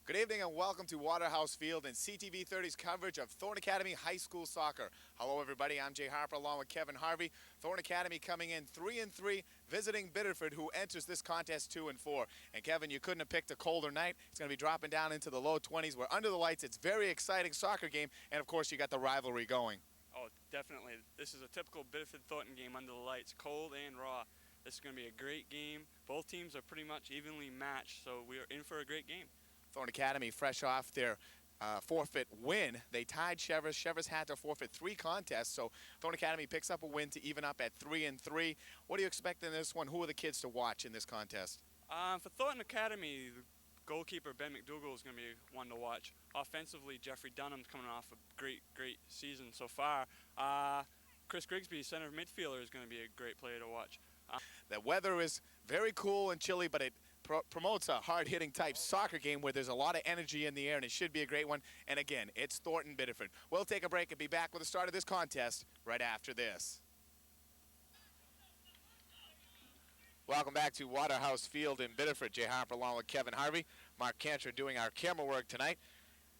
Good evening and welcome to Waterhouse Field and CTV 30's coverage of Thornton Academy High School Soccer. Hello everybody, I'm Jay Harper along with Kevin Harvey. Thornton Academy coming in 3-3, visiting Biddeford, who enters this contest 2-4. And Kevin, you couldn't have picked a colder night. It's going to be dropping down into the low 20s. We're under the lights. It's a very exciting soccer game. And of course, you got the rivalry going. Oh, definitely. This is a typical Biddeford-Thornton game under the lights, cold and raw. This is going to be a great game. Both teams are pretty much evenly matched, so we are in for a great game. Thornton Academy, fresh off their forfeit win. They tied Cheverus. Cheverus had to forfeit 3 contests, so Thornton Academy picks up a win to even up at 3-3. What do you expect in this one? Who are the kids to watch in this contest? For Thornton Academy, the goalkeeper Ben McDougall is going to be one to watch. Offensively, Jeffrey Dunham's coming off a great season so far. Chris Grigsby, center midfielder, is going to be a great player to watch. The weather is very cool and chilly, but it promotes a hard-hitting type soccer game where there's a lot of energy in the air, and it should be a great one. And again, it's Thornton Biddeford. We'll take a break and be back with the start of this contest right after this. Welcome back to Waterhouse Field in Biddeford. Jay Harper along with Kevin Harvey. Mark Cantor doing our camera work tonight.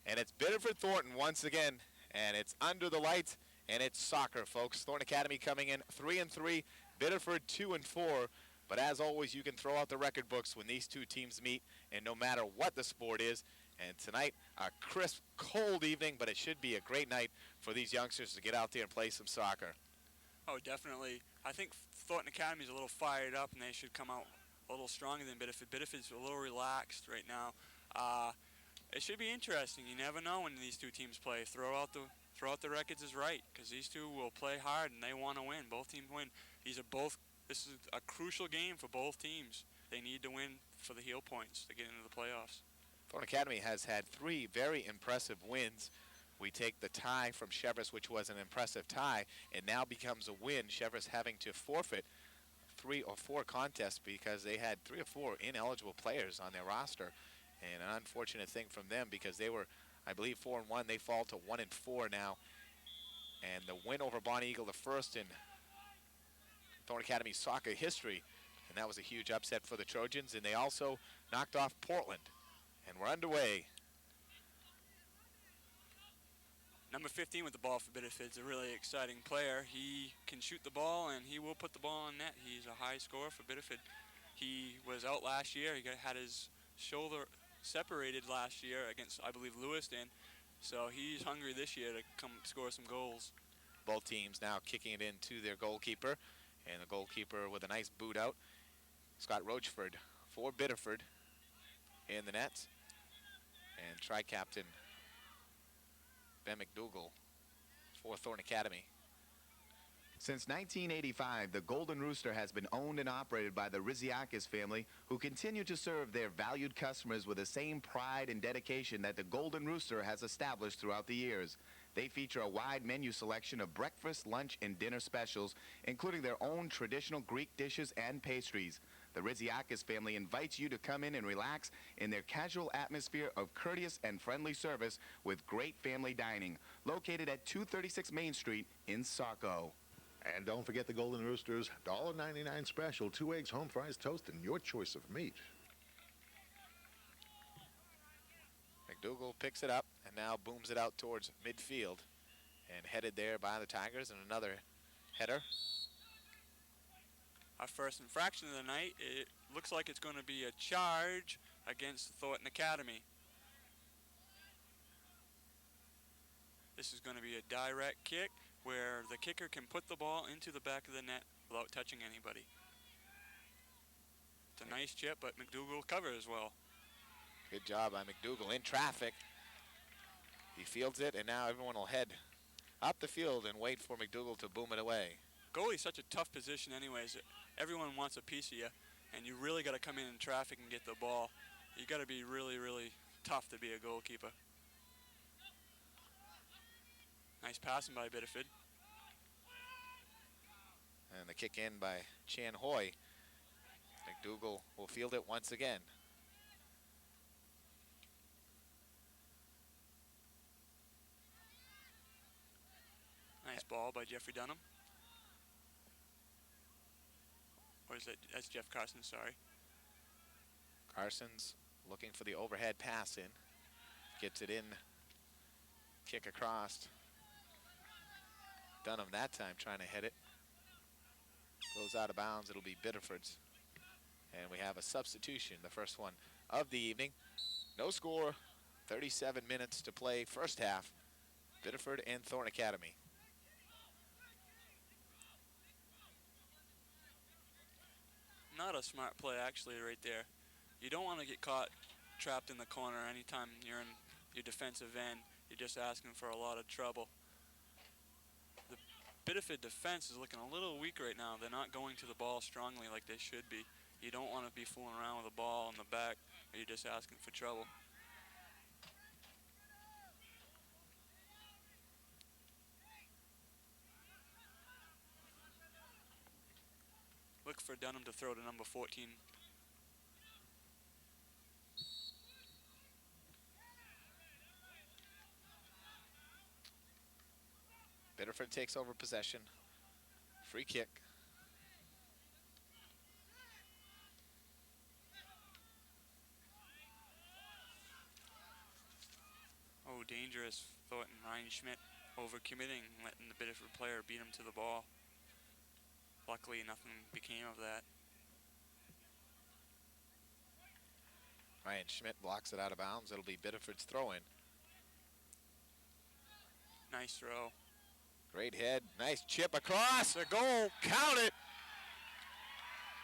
And it's Biddeford Thornton once again, and it's under the lights, and it's soccer, folks. Thornton Academy coming in 3-3, Biddeford 2-4. But as always, you can throw out the record books when these two teams meet, and no matter what the sport is. And tonight, a crisp, cold evening, but it should be a great night for these youngsters to get out there and play some soccer. Oh, definitely. I think Thornton Academy is a little fired up, and they should come out a little stronger than Biddeford. Biddeford's a little relaxed right now. It should be interesting. You never know when these two teams play. Throw out the records is right, because these two will play hard, and they want to win. Both teams win. This is a crucial game for both teams. They need to win for the heel points to get into the playoffs. Thornton Academy has had 3 very impressive wins. We take the tie from Cheverus, which was an impressive tie, and now becomes a win. Cheverus having to forfeit 3 or 4 contests because they had 3 or 4 ineligible players on their roster. And an unfortunate thing from them because they were, I believe, 4-1. They fall to 1-4 now. And the win over Bonnie Eagle, the first in Thornton Academy soccer history, and that was a huge upset for the Trojans, and they also knocked off Portland, and we're underway. Number 15 with the ball for Biddeford is a really exciting player. He can shoot the ball, and he will put the ball on net. He's a high scorer for Biddeford. He was out last year. He had his shoulder separated last year against, I believe, Lewiston, so he's hungry this year to come score some goals. Both teams now kicking it into their goalkeeper. And the goalkeeper with a nice boot out, Scott Roachford for Biddeford in the nets. And tri-captain Ben McDougall for Thornton Academy. Since 1985, the Golden Rooster has been owned and operated by the Riziakis family, who continue to serve their valued customers with the same pride and dedication that the Golden Rooster has established throughout the years. They feature a wide menu selection of breakfast, lunch, and dinner specials, including their own traditional Greek dishes and pastries. The Riziakis family invites you to come in and relax in their casual atmosphere of courteous and friendly service with great family dining, located at 236 Main Street in Saco. And don't forget the Golden Rooster's $1.99 special, 2 eggs, home fries, toast, and your choice of meat. McDougall picks it up and now booms it out towards midfield, and headed there by the Tigers, and another header. Our first infraction of the night, it looks like it's going to be a charge against Thornton Academy. This is going to be a direct kick where the kicker can put the ball into the back of the net without touching anybody. It's a nice chip, but McDougall covers well. Good job by McDougall in traffic. He fields it, and now everyone will head up the field and wait for McDougall to boom it away. Goalie's such a tough position anyways. Everyone wants a piece of you, and you really got to come in traffic and get the ball. You got to be really tough to be a goalkeeper. Nice passing by Biddeford. And the kick in by Chan Hoy. McDougall will field it once again. Nice ball by Jeffrey Dunham. Or is that, Jeff Carson, sorry. Carson's looking for the overhead pass in. Gets it in. Kick across. Dunham that time trying to hit it. Goes out of bounds. It'll be Biddeford's. And we have a substitution, the first one of the evening. No score, 37 minutes to play first half. Biddeford and Thornton Academy. Not a smart play, actually, right there. You don't want to get caught trapped in the corner anytime you're in your defensive end. You're just asking for a lot of trouble. The Biddeford defense is looking a little weak right now. They're not going to the ball strongly like they should be. You don't want to be fooling around with the ball in the back, or you're just asking for trouble. Look for Dunham to throw to number 14. Biddeford takes over possession. Free kick. Oh, dangerous. Thornton, Ryan Schmidt overcommitting, letting the Biddeford player beat him to the ball. Luckily, nothing became of that. Ryan Schmidt blocks it out of bounds. It'll be Biddeford's throw-in. Nice throw. Great head. Nice chip across. A goal. Count it.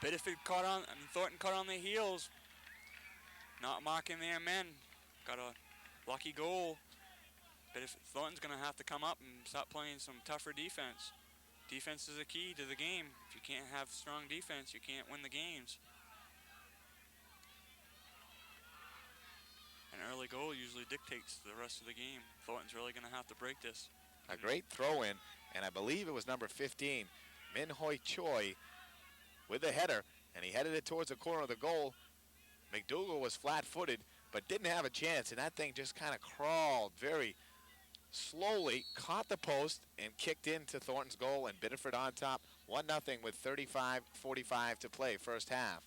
Biddeford Thornton caught on their heels. Not marking their men. Got a lucky goal. Thornton's going to have to come up and start playing some tougher defense. Defense is a key to the game. If you can't have strong defense, you can't win the games. An early goal usually dictates the rest of the game. Thornton's really going to have to break this. A great throw-in, and I believe it was number 15, Min Hoi Choi, with the header, and he headed it towards the corner of the goal. McDougal was flat-footed, but didn't have a chance, and that thing just kind of crawled very slowly, caught the post, and kicked into Thornton's goal, and Biddeford on top, 1-0 with 35:45 to play first half.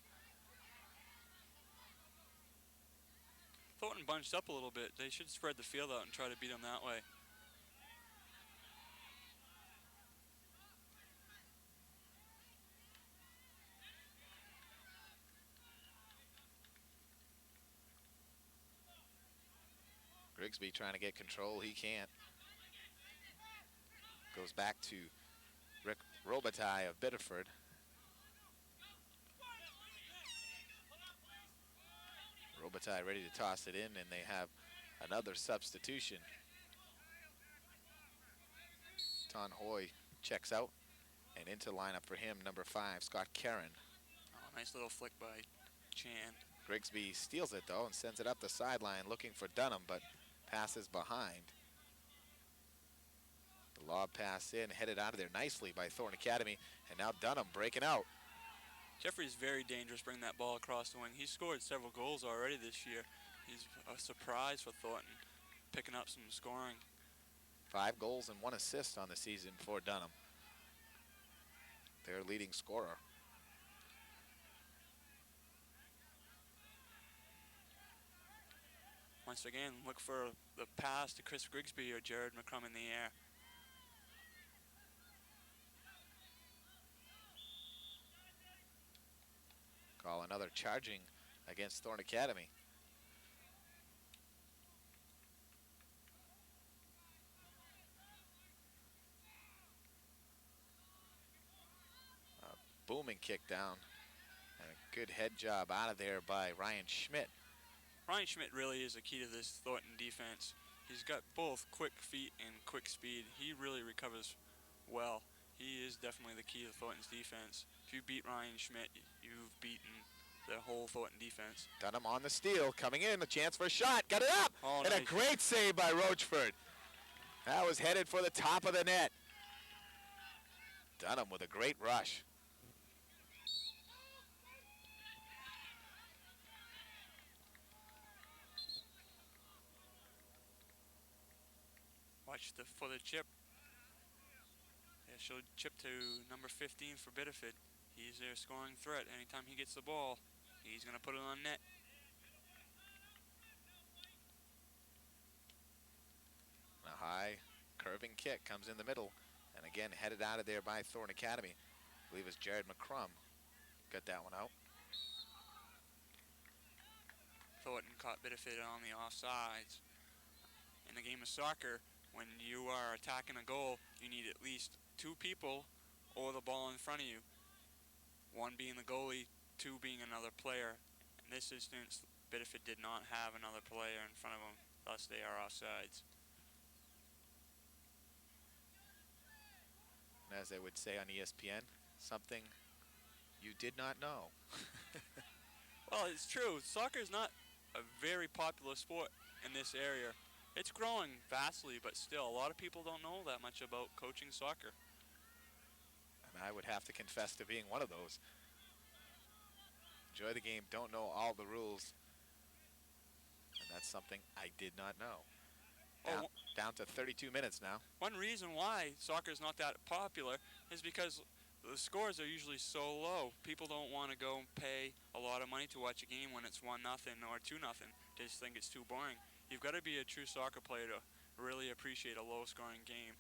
Thornton bunched up a little bit. They should spread the field out and try to beat them that way. Grigsby trying to get control. He can't. Goes back to Rick Robitaille of Biddeford. Robitaille ready to toss it in, and they have another substitution. Ton Hoy checks out, and into lineup for him, number 5, Scott Karen. Oh, nice little flick by Chan. Grigsby steals it, though, and sends it up the sideline looking for Dunham, but passes behind. The lob pass in, headed out of there nicely by Thornton Academy, and now Dunham breaking out. Jeffrey's very dangerous bringing that ball across the wing. He's scored several goals already this year. He's a surprise for Thornton, picking up some scoring. 5 goals and 1 assist on the season for Dunham. Their leading scorer. Once again, look for the pass to Chris Grigsby or Jared McCrum in the air. Call another charging against Thornton Academy. A booming kick down, and a good head job out of there by Ryan Schmidt. Ryan Schmidt really is a key to this Thornton defense. He's got both quick feet and quick speed. He really recovers well. He is definitely the key to Thornton's defense. If you beat Ryan Schmidt, you've beaten the whole Thornton defense. Dunham on the steal, coming in, a chance for a shot, got it up, Oh, and nice. a great save by Rochford. That was headed for the top of the net. Dunham with a great rush. Watch for the chip. Yeah, she'll chip to number 15 for Biddeford. He's their scoring threat. Anytime he gets the ball, he's going to put it on net. High curving kick comes in the middle, and again headed out of there by Thornton Academy. I believe it's Jared McCrum. Got that one out. Thornton caught Biddeford on the offsides. In the game of soccer, when you are attacking a goal, you need at least 2 people or the ball in front of you. 1 being the goalie, 2 being another player. In this instance, Biddeford did not have another player in front of them, thus they are offsides. And as they would say on ESPN, something you did not know. Well, it's true. Soccer is not a very popular sport in this area. It's growing vastly, but still, a lot of people don't know that much about coaching soccer. And I would have to confess to being one of those. Enjoy the game, don't know all the rules. And that's something I did not know. Down to 32 minutes now. One reason why soccer is not that popular is because the scores are usually so low. People don't want to go and pay a lot of money to watch a game when it's 1-0 or 2-0. They just think it's too boring. You've got to be a true soccer player to really appreciate a low-scoring game.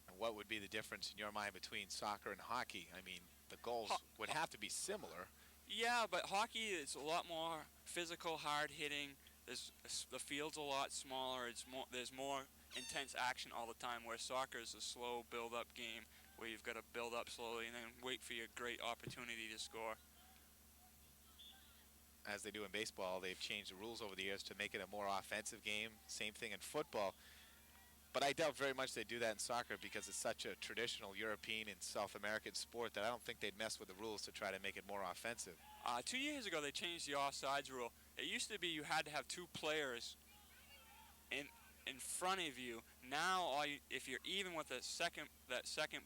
And what would be the difference in your mind between soccer and hockey? I mean, the goals would have to be similar. Yeah, but hockey is a lot more physical, hard-hitting. The field's a lot smaller. There's more intense action all the time, where soccer is a slow build-up game where you've got to build up slowly and then wait for your great opportunity to score. As they do in baseball, they've changed the rules over the years to make it a more offensive game. Same thing in football. But I doubt very much they do that in soccer because it's such a traditional European and South American sport that I don't think they'd mess with the rules to try to make it more offensive. 2 years ago, they changed the offsides rule. It used to be you had to have 2 players in front of you. Now, if you're even with that second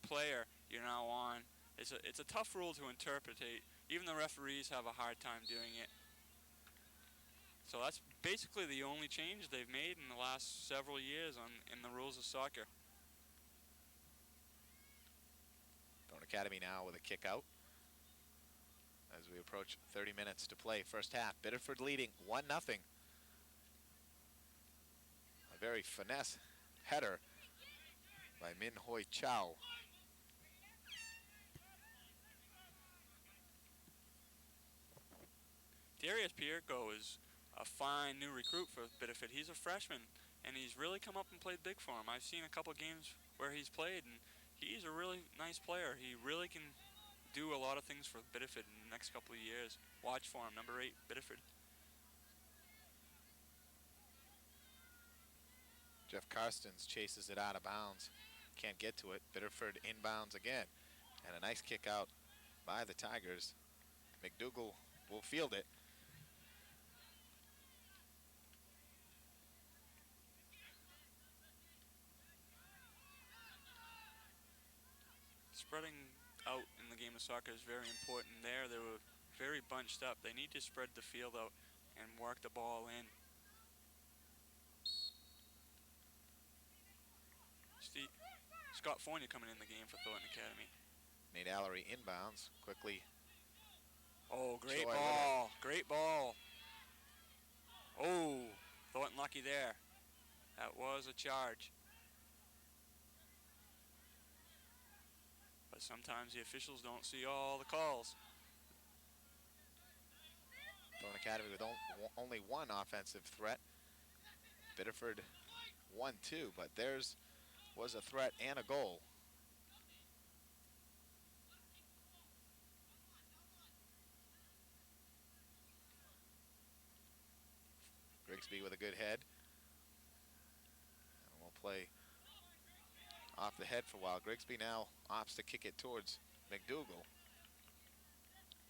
player, you're now on. It's a tough rule to interpret. Even the referees have a hard time doing it. So that's basically the only change they've made in the last several years in the rules of soccer. Thornton Academy now with a kick out as we approach 30 minutes to play first half. Biddeford leading 1-0. A very finesse header by Min Hoi Chow. Darius Pierco is a fine new recruit for Biddeford. He's a freshman, and he's really come up and played big for him. I've seen a couple games where he's played, and he's a really nice player. He really can do a lot of things for Biddeford in the next couple of years. Watch for him, number 8, Biddeford. Jeff Karstens chases it out of bounds. Can't get to it. Biddeford inbounds again. And a nice kick out by the Tigers. McDougall will field it. Spreading out in the game of soccer is very important there. They were very bunched up. They need to spread the field out and work the ball in. Scott Fournier coming in the game for Thornton Academy. Nate Allery inbounds quickly. Oh, great Joy ball. Great ball. Oh, Thornton lucky there. That was a charge. But sometimes the officials don't see all the calls. Thornton Academy with only one offensive threat. Biddeford 1-2, but theirs was a threat and a goal. Grigsby with a good head. And we'll play off the head for a while. Grigsby now opts to kick it towards McDougall.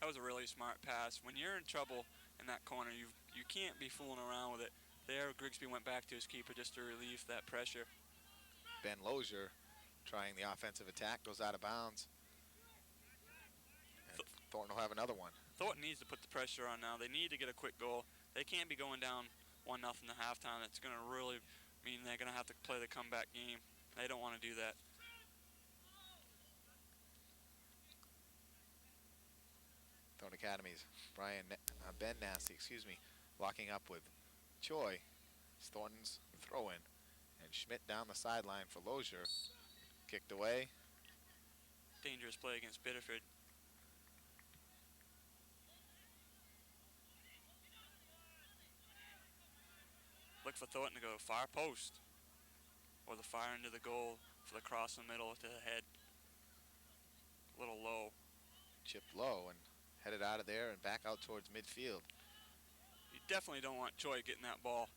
That was a really smart pass. When you're in trouble in that corner, you can't be fooling around with it. There, Grigsby went back to his keeper just to relieve that pressure. Ben Lozier trying the offensive attack, goes out of bounds. And Thornton will have another one. Thornton needs to put the pressure on now. They need to get a quick goal. They can't be going down 1-0 at halftime. That's going to really mean they're going to have to play the comeback game. They don't want to do that. Thornton Academy's Ben Nasty, locking up with Choi. Thornton's throw in. And Schmidt down the sideline for Lozier. Kicked away. Dangerous play against Biddeford. Look for Thornton to go far post. Or the far end of the goal for the cross in the middle to the head. A little low. Chipped low and headed out of there and back out towards midfield. You definitely don't want Choi getting that ball.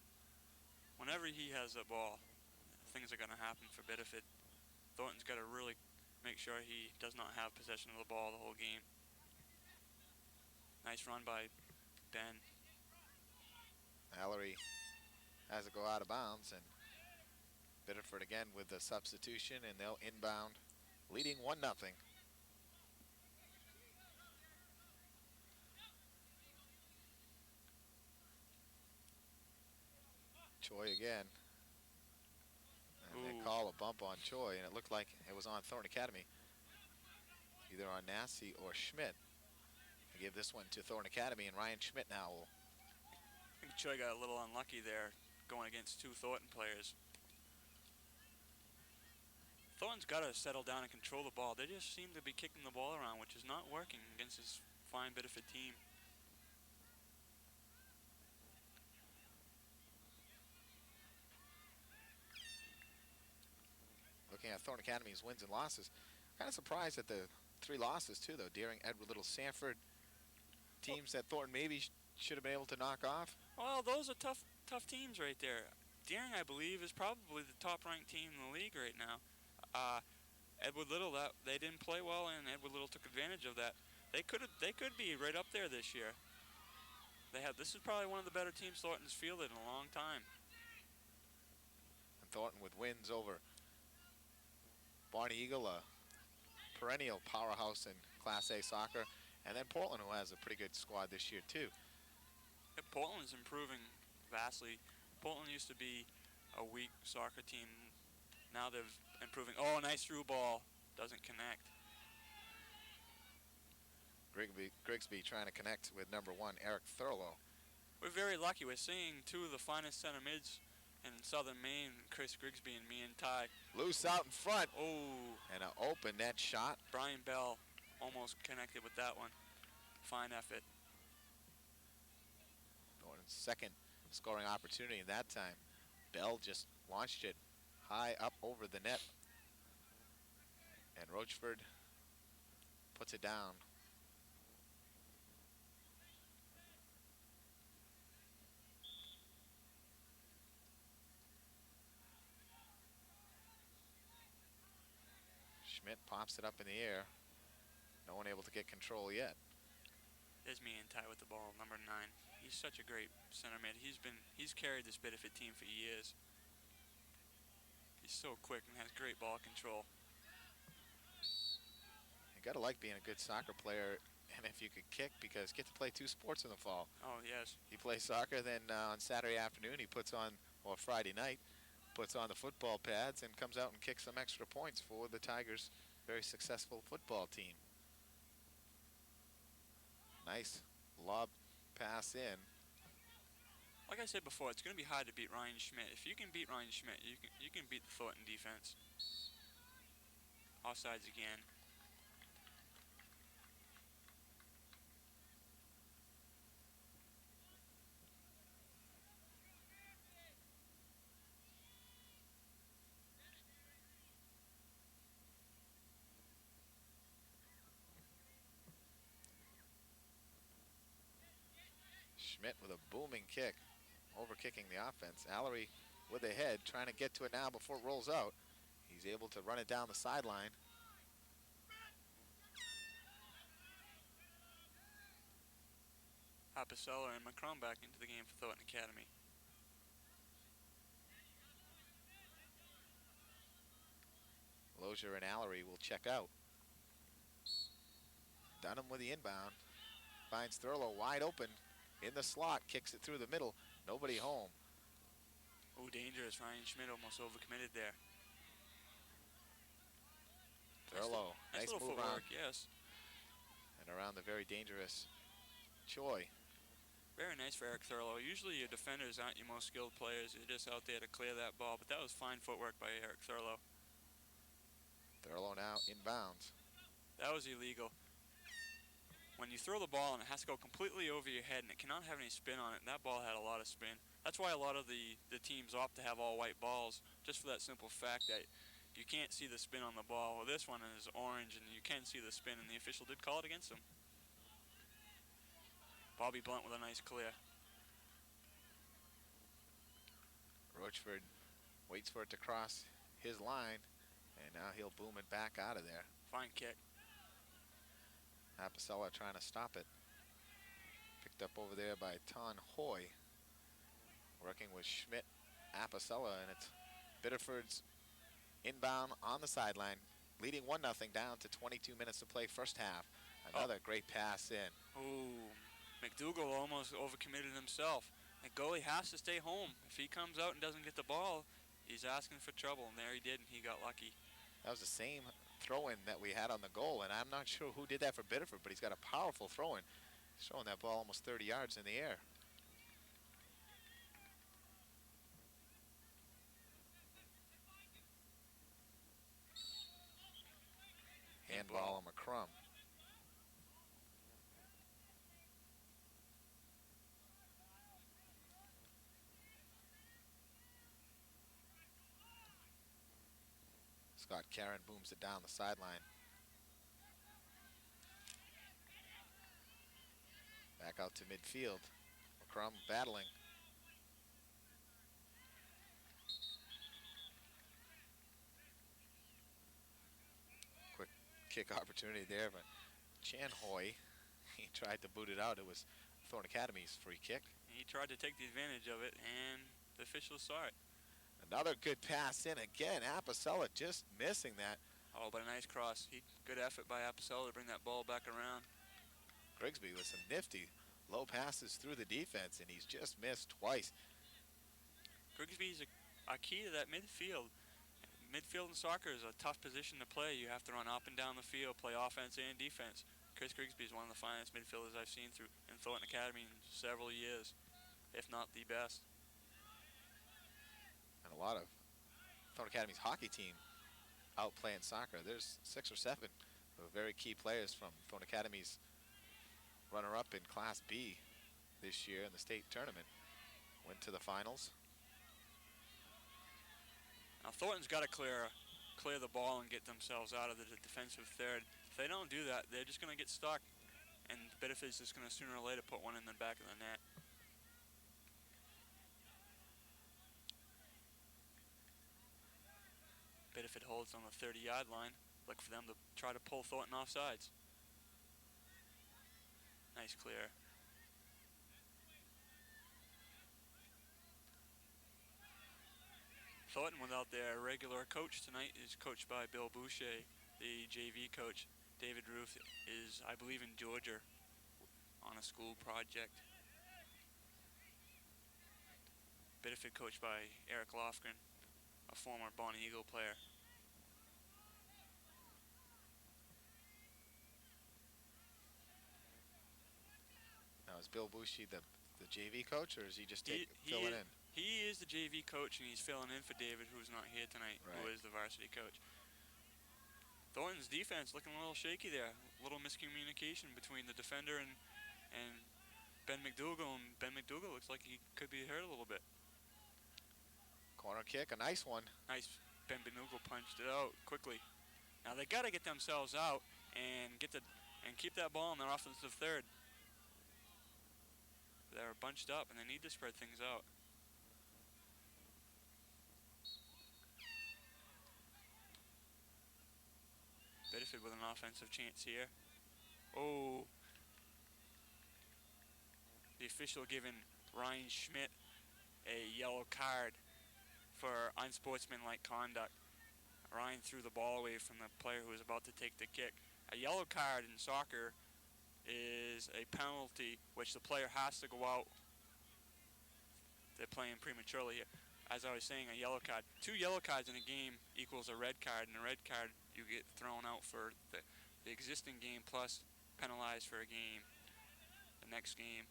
Whenever he has that ball, things are going to happen for Biddeford. Thornton's got to really make sure he does not have possession of the ball the whole game. Nice run by Ben. Mallory has to go out of bounds, and Biddeford again with the substitution, and they'll inbound, leading 1-0. Choi again. And they call a bump on Choi, and it looked like it was on Thornton Academy. Either on Nassi or Schmidt. They give this one to Thornton Academy, and Ryan Schmidt now will. I think Choi got a little unlucky there going against two Thornton players. Thornton's got to settle down and control the ball. They just seem to be kicking the ball around, which is not working against this fine Biddeford team. Looking at Thornton Academy's wins and losses, kind of surprised at the 3 losses too, though. Deering, Edward Little, Sanford, teams that Thornton maybe should have been able to knock off. Well, those are tough teams right there. Deering, I believe, is probably the top-ranked team in the league right now. Edward Little, they didn't play well, and Edward Little took advantage of that. They could be right up there this year. This is probably one of the better teams Thornton's fielded in a long time. And Thornton with wins over Barney Eagle, a perennial powerhouse in Class A soccer, and then Portland, who has a pretty good squad this year too. Yeah, Portland is improving vastly. Portland used to be a weak soccer team. Now they're improving. Oh, nice through ball. Doesn't connect. Grigsby trying to connect with number 1, Eric Thurlow. We're very lucky. We're seeing 2 of the finest center mids in southern Maine, Chris Grigsby and me and Ty. Loose out in front. Oh. And an open net shot. Brian Bell almost connected with that one. Fine effort. Thornton's second scoring opportunity in that time. Bell just launched it high up over the net. And Rochford puts it down. Schmidt pops it up in the air. No one able to get control yet. There's me and Ty with the ball, number 9. He's such a great center mid. He's carried this Biddeford team for years. He's so quick and has great ball control. You gotta like being a good soccer player, and if you could kick, because you get to play 2 sports in the fall. Oh, yes. He plays soccer, then on Saturday afternoon he puts on, or Friday night, puts on the football pads and comes out and kicks some extra points for the Tigers' very successful football team. Nice lob pass in. Like I said before, it's going to be hard to beat Ryan Schmidt. If you can beat Ryan Schmidt, you can beat the Thornton defense. Offsides again. Schmidt with a booming kick, over-kicking the offense. Allery with a head, trying to get to it now before it rolls out. He's able to run it down the sideline. Apicella and McCrum back into the game for Thornton Academy. Lozier and Allery will check out. Dunham with the inbound. Finds Thurlow wide open in the slot, kicks it through the middle. Nobody home. Oh, dangerous. Ryan Schmidt almost overcommitted there. Thurlow, nice little move footwork, around. yes. And around the very dangerous Choi. Very nice for Eric Thurlow. Usually your defenders aren't your most skilled players. They're just out there to clear that ball, but that was fine footwork by Eric Thurlow. Thurlow now inbounds. That was illegal. When you throw the ball and it has to go completely over your head and it cannot have any spin on it, and that ball had a lot of spin. That's why a lot of the teams opt to have all white balls, just for that simple fact that you can't see the spin on the ball. Well, this one is orange and you can see the spin, and the official did call it against him. Bobby Blunt with a nice clear. Roachford waits for it to cross his line, and now he'll boom it back out of there. Fine kick. Apicella trying to stop it. Picked up over there by Ton Hoy. Working with Schmidt, Apicella, and it's Biddeford's inbound on the sideline, leading 1-0 down to 22 minutes to play first half. Another great pass in. Ooh, McDougal almost overcommitted himself. The goalie has to stay home. If he comes out and doesn't get the ball, he's asking for trouble, and there he did, and he got lucky. That was the same throw-in that we had on the goal, and I'm not sure who did that for Biddeford, but he's got a powerful throw-in. He's throwing that ball almost 30 yards in the air. Handball on McCrum. Scott Karen booms it down the sideline. Back out to midfield. McCrum battling. Quick kick opportunity there, but Chan Hoy, he tried to boot it out. It was Thornton Academy's free kick. He tried to take the advantage of it, and the officials saw it. Another good pass in again. Apicella just missing that. Oh, but a nice cross. Good effort by Apicella to bring that ball back around. Grigsby with some nifty low passes through the defense, and he's just missed twice. Grigsby's a key to that midfield. Midfield in soccer is a tough position to play. You have to run up and down the field, play offense and defense. Chris Grigsby is one of the finest midfielders I've seen in Thornton Academy in several years, if not the best. And a lot of Thornton Academy's hockey team out playing soccer. There's 6 or 7 very key players from Thornton Academy's runner-up in Class B this year in the state tournament. Went to the finals. Now Thornton's got to clear the ball and get themselves out of the defensive third. If they don't do that, they're just going to get stuck, and Biddeford's just going to sooner or later put one in the back of the net. Biddeford holds on the 30-yard line. Look for them to try to pull Thornton off sides. Nice clear. Thornton, without their regular coach tonight, is coached by Bill Boucher. The JV coach, David Ruth, is, I believe, in Georgia on a school project. Biddeford coached by Eric Lofgren, a former Bonnie Eagle player. Now, is Bill Bushy the JV coach, or is he just filling in? He is the JV coach, and he's filling in for David, who's not here tonight, who is the varsity coach. Thornton's defense looking a little shaky there. A little miscommunication between the defender and Ben McDougal, and Ben McDougal looks like he could be hurt a little bit. Corner kick, a nice one. Nice. Ben McDougal punched it out quickly. Now they got to get themselves out and keep that ball in their offensive third. They're bunched up, and they need to spread things out. Biddeford with an offensive chance here. Oh. The official giving Ryan Schmidt a yellow card for unsportsmanlike conduct. Ryan threw the ball away from the player who was about to take the kick. A yellow card in soccer is a penalty which the player has to go out. They're playing prematurely here. As I was saying, a yellow card. 2 yellow cards in a game equals a red card, and a red card you get thrown out for the existing game plus penalized for a game, the next game.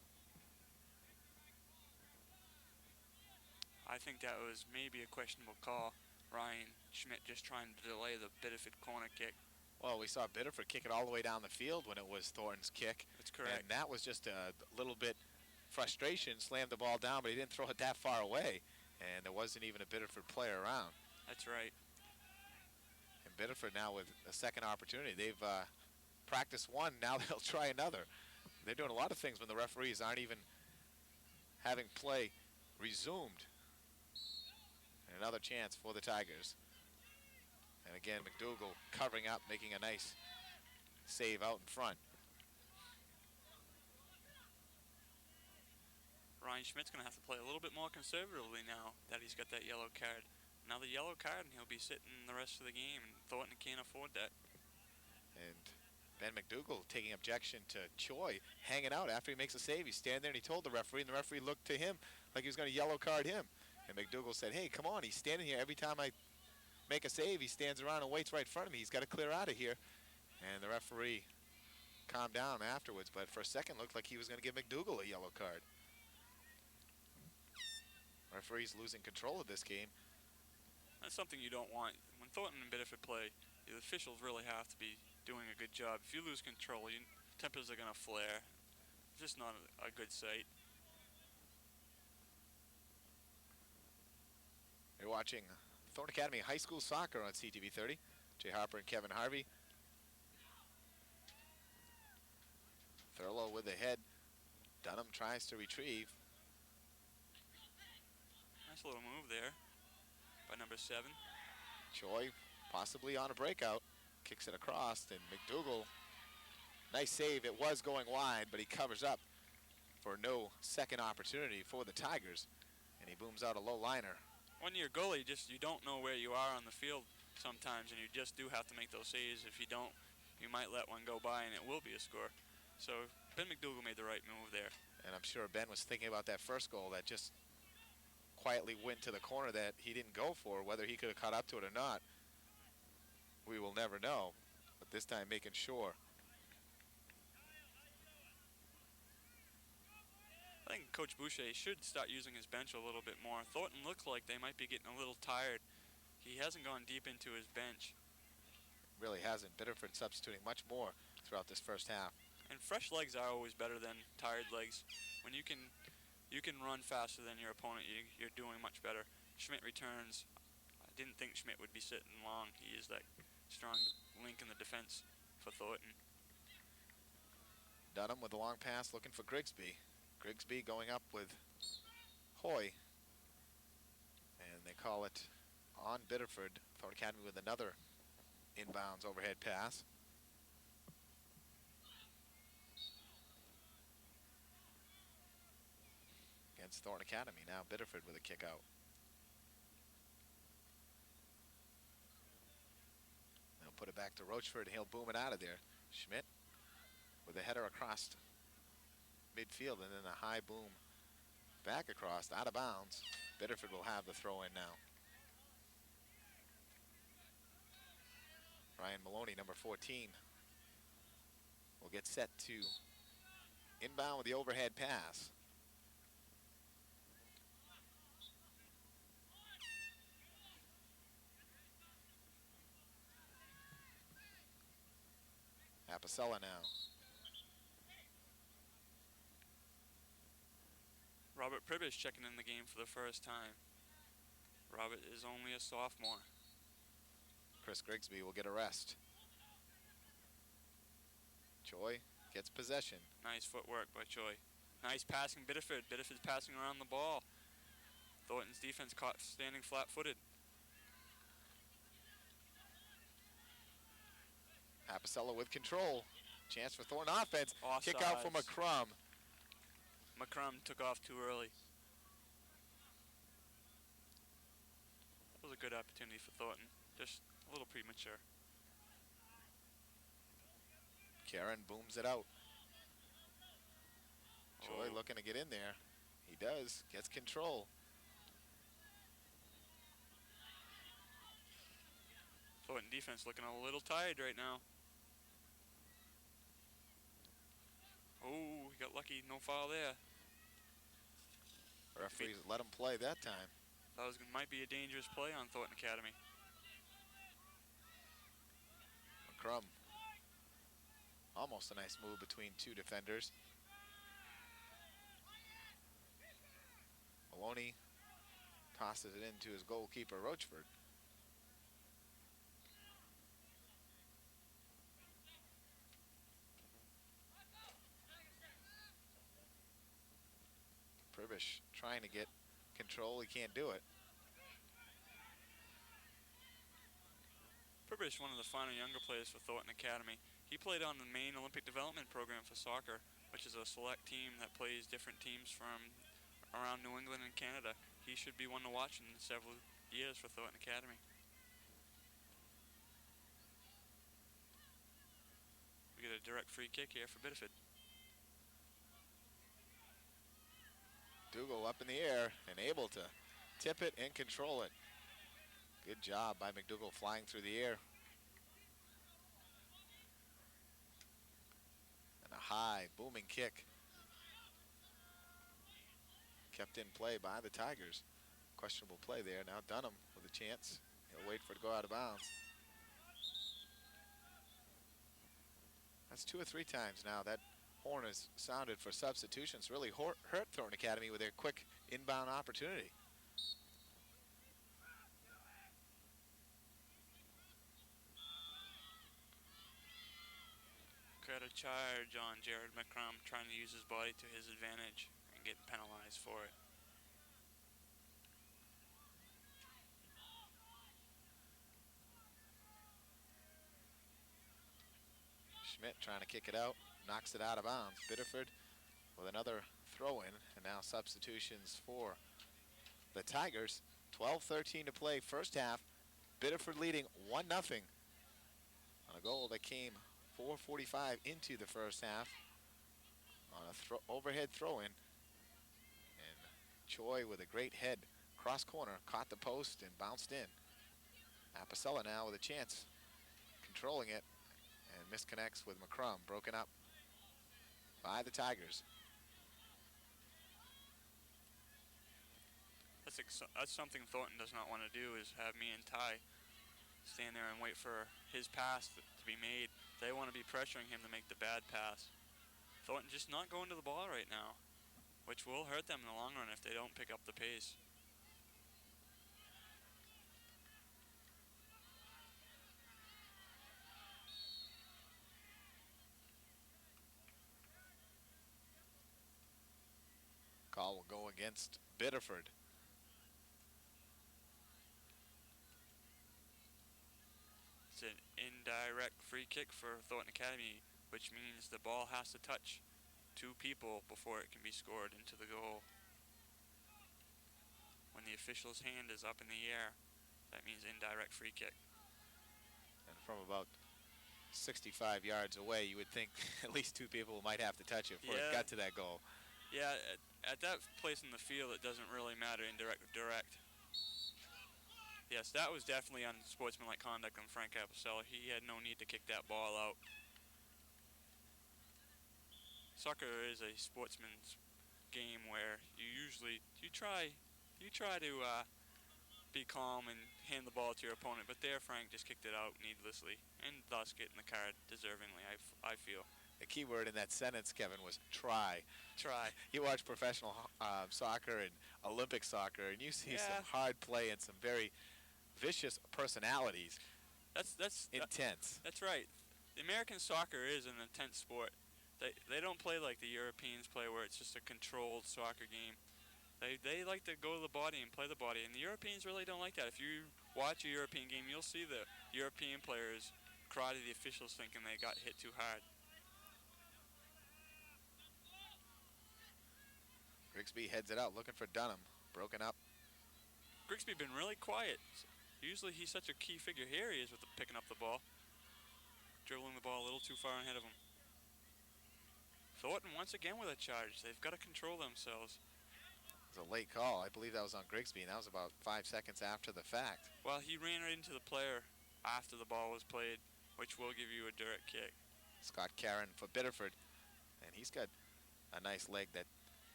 I think that was maybe a questionable call. Ryan Schmidt just trying to delay the Biddeford corner kick. Well, we saw Biddeford kick it all the way down the field when it was Thornton's kick. That's correct. And that was just a little bit frustration, slammed the ball down, but he didn't throw it that far away. And there wasn't even a Biddeford player around. That's right. And Biddeford now with a second opportunity. They've practiced one, now they'll try another. They're doing a lot of things when the referees aren't even having play resumed. And another chance for the Tigers. And again, McDougal covering up, making a nice save out in front. Ryan Schmidt's going to have to play a little bit more conservatively now that he's got that yellow card. Another yellow card and he'll be sitting the rest of the game, and Thornton can't afford that. And Ben McDougal taking objection to Choi, hanging out after he makes a save. He's standing there and he told the referee, and the referee looked to him like he was going to yellow card him. And McDougal said, hey, come on, he's standing here. Every time I make a save, he stands around and waits right in front of me. He's got to clear out of here. And the referee calmed down afterwards, but for a second looked like he was going to give McDougal a yellow card. Referee's losing control of this game. That's something you don't want. When Thornton and Biddeford play, the officials really have to be doing a good job. If you lose control, tempers are going to flare. It's just not a good sight. You're watching Thornton Academy High School Soccer on CTV 30. Jay Harper and Kevin Harvey. Thurlow with the head. Dunham tries to retrieve. Nice little move there by number 7. Choi possibly on a breakout. Kicks it across, and McDougal, nice save. It was going wide, but he covers up for no second opportunity for the Tigers. And he booms out a low liner. When you're a goalie, you don't know where you are on the field sometimes, and you just do have to make those saves. If you don't, you might let one go by, and it will be a score. So Ben McDougal made the right move there. And I'm sure Ben was thinking about that first goal that just quietly went to the corner that he didn't go for. Whether he could have caught up to it or not, we will never know. But this time making sure. I think Coach Boucher should start using his bench a little bit more. Thornton looks like they might be getting a little tired. He hasn't gone deep into his bench. Really hasn't. Biddeford substituting much more throughout this first half. And fresh legs are always better than tired legs. When you can run faster than your opponent, you're doing much better. Schmidt returns. I didn't think Schmidt would be sitting long. He is that strong link in the defense for Thornton. Dunham with a long pass looking for Grigsby. Grigsby going up with Hoy. And they call it on Biddeford. Thornton Academy with another inbounds overhead pass. Against Thornton Academy. Now Biddeford with a kick out. They'll put it back to Rochford. He'll boom it out of there. Schmidt with a header across midfield, and then a high boom back across, out of bounds. Biddeford will have the throw in now. Ryan Maloney, number 14, will get set to inbound with the overhead pass. Apicella now. Robert Pribish checking in the game for the first time. Robert is only a sophomore. Chris Grigsby will get a rest. Choi gets possession. Nice footwork by Choi. Nice passing Biddeford. Biddeford's passing around the ball. Thornton's defense caught standing flat-footed. Apicella with control. Chance for Thornton offense. Kick out for Offsides. McCrum. McCrum took off too early. That was a good opportunity for Thornton. Just a little premature. Karen booms it out. Choi Oh. looking to get in there. He does. Gets control. Thornton defense looking a little tired right now. Oh, he got lucky. No foul there. Referees let him play that time. might be a dangerous play on Thornton Academy. McCrum. Almost a nice move between two defenders. Maloney tosses it into his goalkeeper, Rochford. Pribish trying to get control. He can't do it. Pribish, one of the finer younger players for Thornton Academy. He played on the Maine Olympic Development Program for soccer, which is a select team that plays different teams from around New England and Canada. He should be one to watch in several years for Thornton Academy. We get a direct free kick here for Biddeford. Dougal up in the air and able to tip it and control it. Good job by McDougall flying through the air. And a high booming kick. Kept in play by the Tigers. Questionable play there. Now Dunham with a chance. He'll wait for it to go out of bounds. That's 2 or 3 times now that horn has sounded for substitutions. Really hurt Thornton Academy with their quick inbound opportunity. Got a charge on Jared McCrum, trying to use his body to his advantage and getting penalized for it. Schmidt trying to kick it out, knocks it out of bounds. Biddeford with another throw-in, and now substitutions for the Tigers. 12-13 to play first half. Biddeford leading 1-0 on a goal that came 4:45 into the first half on a overhead throw-in. And Choi with a great head cross corner, caught the post and bounced in. Apicella now with a chance, controlling it, and misconnects with McCrum, broken up by the Tigers. That's something Thornton does not want to do, is have me and Ty stand there and wait for his pass to be made. They want to be pressuring him to make the bad pass. Thornton just not going to the ball right now, which will hurt them in the long run if they don't pick up the pace. Call will go against Biddeford. It's an indirect free kick for Thornton Academy, which means the ball has to touch 2 people before it can be scored into the goal. When the official's hand is up in the air, that means indirect free kick. And from about 65 yards away, you would think at least 2 people might have to touch it before it got to that goal. Yeah, at that place in the field, it doesn't really matter, indirect or direct. Yes, that was definitely unsportsmanlike conduct on Frank Apicella. He had no need to kick that ball out. Soccer is a sportsman's game where you try to be calm and hand the ball to your opponent, but there Frank just kicked it out needlessly and thus getting the card deservingly, I feel. The key word in that sentence, Kevin, was try. Try. You watch professional soccer and Olympic soccer, and you see some hard play and some very vicious personalities. That's intense. That's right. The American soccer is an intense sport. They don't play like the Europeans play, where it's just a controlled soccer game. They like to go to the body and play the body, and the Europeans really don't like that. If you watch a European game, you'll see the European players cry to the officials thinking they got hit too hard. Grigsby heads it out, looking for Dunham. Broken up. Grigsby been really quiet. Usually he's such a key figure. Here he is with picking up the ball. Dribbling the ball a little too far ahead of him. Thornton once again with a charge. They've got to control themselves. It was a late call. I believe that was on Grigsby, and that was about 5 seconds after the fact. Well, he ran right into the player after the ball was played, which will give you a direct kick. Scott Caron for Biddeford, and he's got a nice leg that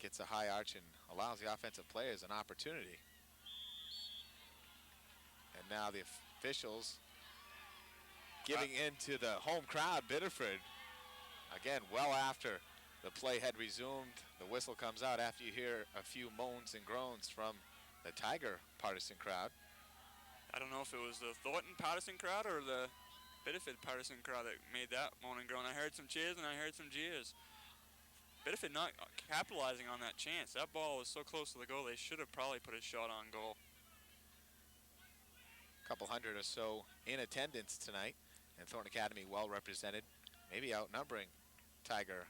gets a high arch and allows the offensive players an opportunity. And now the officials giving in to the home crowd, Biddeford. Again, well after the play had resumed, the whistle comes out after you hear a few moans and groans from the Tiger partisan crowd. I don't know if it was the Thornton partisan crowd or the Biddeford partisan crowd that made that moan and groan. I heard some cheers and I heard some jeers. Biddeford not capitalizing on that chance. That ball was so close to the goal, they should have probably put a shot on goal. Couple hundred or so in attendance tonight, and Thornton Academy well represented, maybe outnumbering Tiger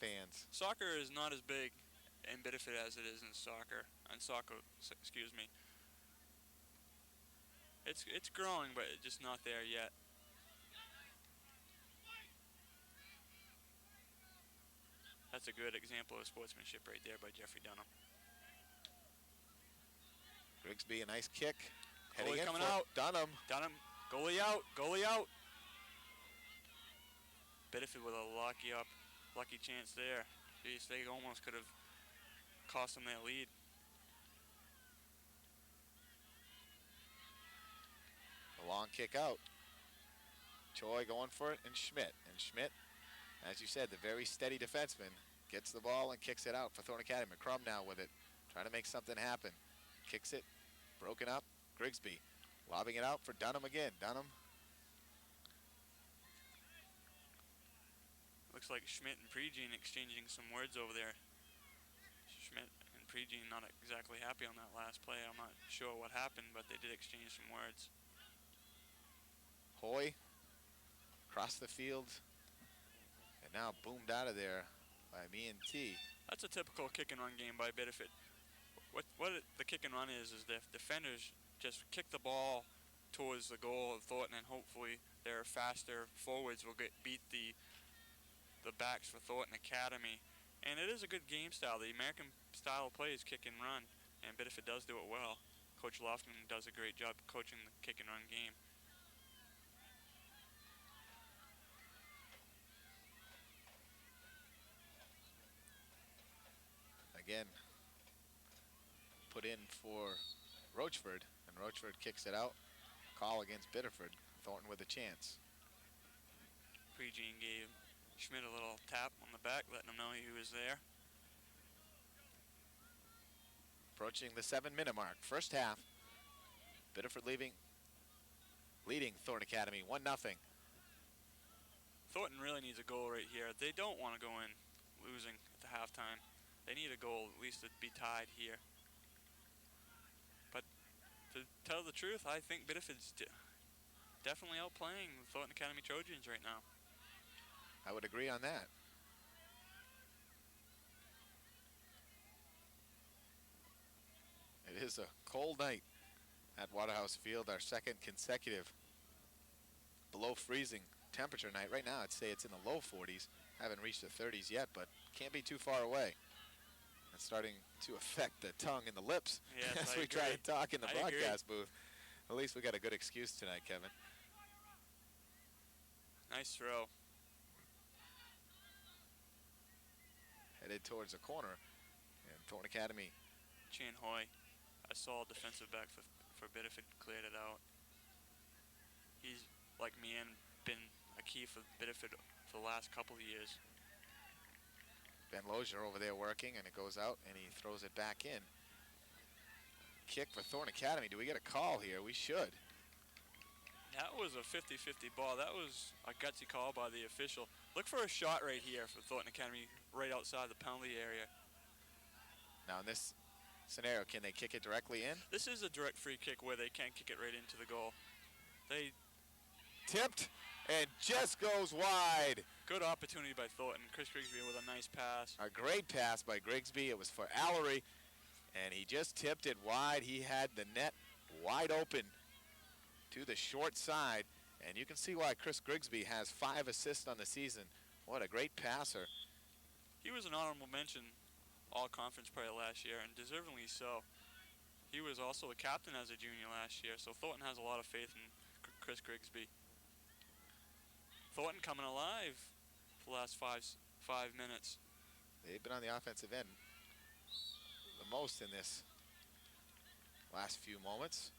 fans. Soccer is not as big in Biddeford as it is in soccer. Excuse me. It's growing, but it's just not there yet. That's a good example of sportsmanship right there by Jeffrey Dunham. Grigsby, a nice kick. Goalie Heading coming in for out. Dunham. Goalie out. Biddeford with a lucky chance there. Jeez, they almost could have cost them their lead. A long kick out. Choi going for it, and Schmidt. And Schmidt, as you said, the very steady defenseman, gets the ball and kicks it out for Thornton Academy. McCrum now with it, trying to make something happen. Kicks it, broken up. Grigsby lobbing it out for Dunham again. Dunham. Looks like Schmidt and Pregene exchanging some words over there. Schmidt and Pregene not exactly happy on that last play. I'm not sure what happened, but they did exchange some words. Hoy across the field, and now boomed out of there by M&T. That's a typical kick and run game by Biddeford. What the kick and run is the defenders just kick the ball towards the goal of Thornton, and hopefully their faster forwards will beat the backs for Thornton Academy. And it is a good game style. The American style of play is kick and run, and Biddeford does do it well. Coach Lofton does a great job coaching the kick and run game. Again, put in for Rochford, and Rochford kicks it out. Call against Biddeford. Thornton with a chance. Pregene gave Schmidt a little tap on the back, letting him know he was there. Approaching the 7-minute mark. First half. Biddeford leading Thornton Academy 1-0. Thornton really needs a goal right here. They don't want to go in losing at the halftime. They need a goal at least to be tied here. But to tell the truth, I think Biddeford's definitely outplaying the Thornton Academy Trojans right now. I would agree on that. It is a cold night at Waterhouse Field, our second consecutive below freezing temperature night. Right now, I'd say it's in the low 40s. Haven't reached the 30s yet, but can't be too far away. It's starting to affect the tongue and the lips yes, as we try to talk in the I broadcast booth. At least we got a good excuse tonight, Kevin. Nice throw. Headed towards the corner, and Thornton Academy. Chan Hoy, a solid defensive back for Biddeford, cleared it out. He's, like Meehan, been a key for Biddeford for the last couple of years. Ben Lozier over there working, and it goes out, and he throws it back in. Kick for Thornton Academy. Do we get a call here? We should. That was a 50-50 ball. That was a gutsy call by the official. Look for a shot right here for Thornton Academy, right outside the penalty area. Now in this scenario, can they kick it directly in? This is a direct free kick where they can't kick it right into the goal. They tipped and just goes wide. Good opportunity by Thornton. Chris Grigsby with a nice pass. A great pass by Grigsby. It was for Allery, and he just tipped it wide. He had the net wide open to the short side, and you can see why Chris Grigsby has 5 assists on the season. What a great passer. He was an honorable mention all-conference player last year, and deservingly so. He was also the captain as a junior last year, so Thornton has a lot of faith in Chris Grigsby. Thornton coming alive for the last five minutes. They've been on the offensive end the most in this last few moments.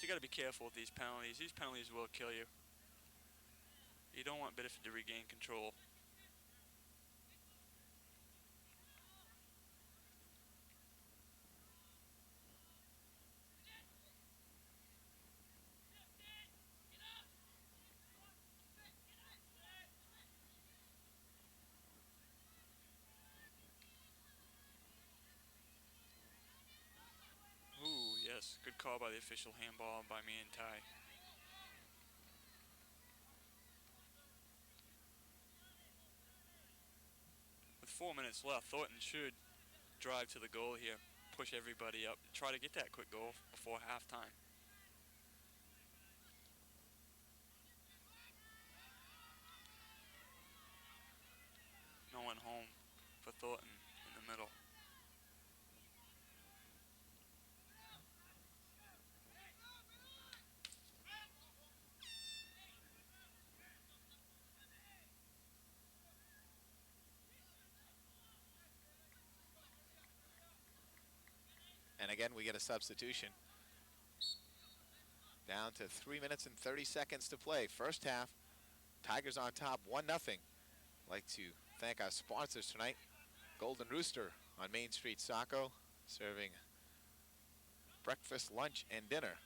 You got to be careful with these penalties. These penalties will kill you. You don't want Biddeford to regain control. Ooh, yes, good call by the official, handball by me and Ty. With 4 minutes left, Thornton should drive to the goal here, push everybody up, try to get that quick goal before halftime. No one home for Thornton in the middle. And again, we get a substitution. Down to 3 minutes and 30 seconds to play. First half, Tigers on top, 1-0. Like to thank our sponsors tonight. Golden Rooster on Main Street, Saco, serving breakfast, lunch, and dinner.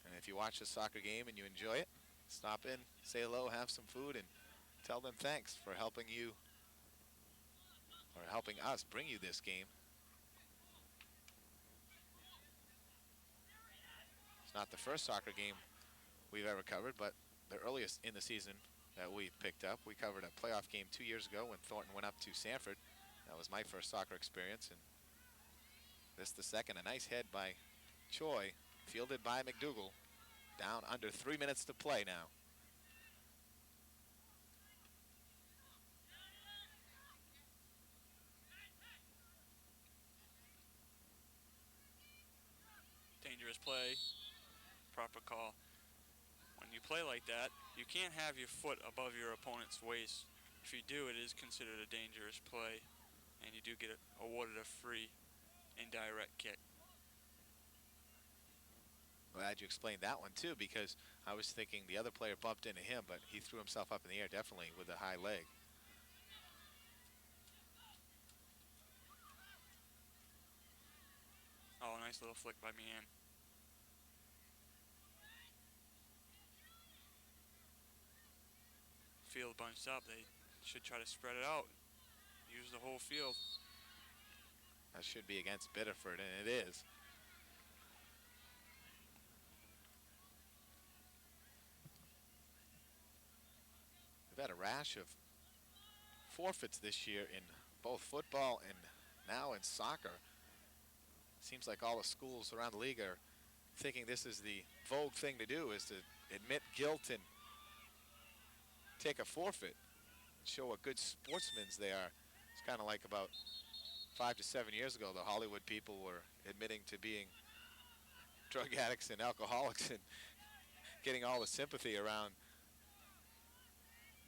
And if you watch the soccer game and you enjoy it, stop in, say hello, have some food, and tell them thanks for helping you, or helping us bring you this game. It's not the first soccer game we've ever covered, but the earliest in the season that we picked up. We covered a playoff game 2 years ago when Thornton went up to Sanford. That was my first soccer experience, and this the second. A nice head by Choi, fielded by McDougal. Down under 3 minutes to play now. Dangerous play, proper call. When you play like that, you can't have your foot above your opponent's waist. If you do, it is considered a dangerous play, and you do get awarded a free indirect kick. Glad you explained that one too, because I was thinking the other player bumped into him, but he threw himself up in the air definitely with a high leg. Oh, nice little flick by Meehan. Field bunched up. They should try to spread it out. Use the whole field. That should be against Biddeford, and it is. We've had a rash of forfeits this year in both football and now in soccer. Seems like all the schools around the league are thinking this is the vogue thing to do, is to admit guilt and take a forfeit and show what good sportsmen they are. It's kind of like about 5 to 7 years ago, the Hollywood people were admitting to being drug addicts and alcoholics and getting all the sympathy around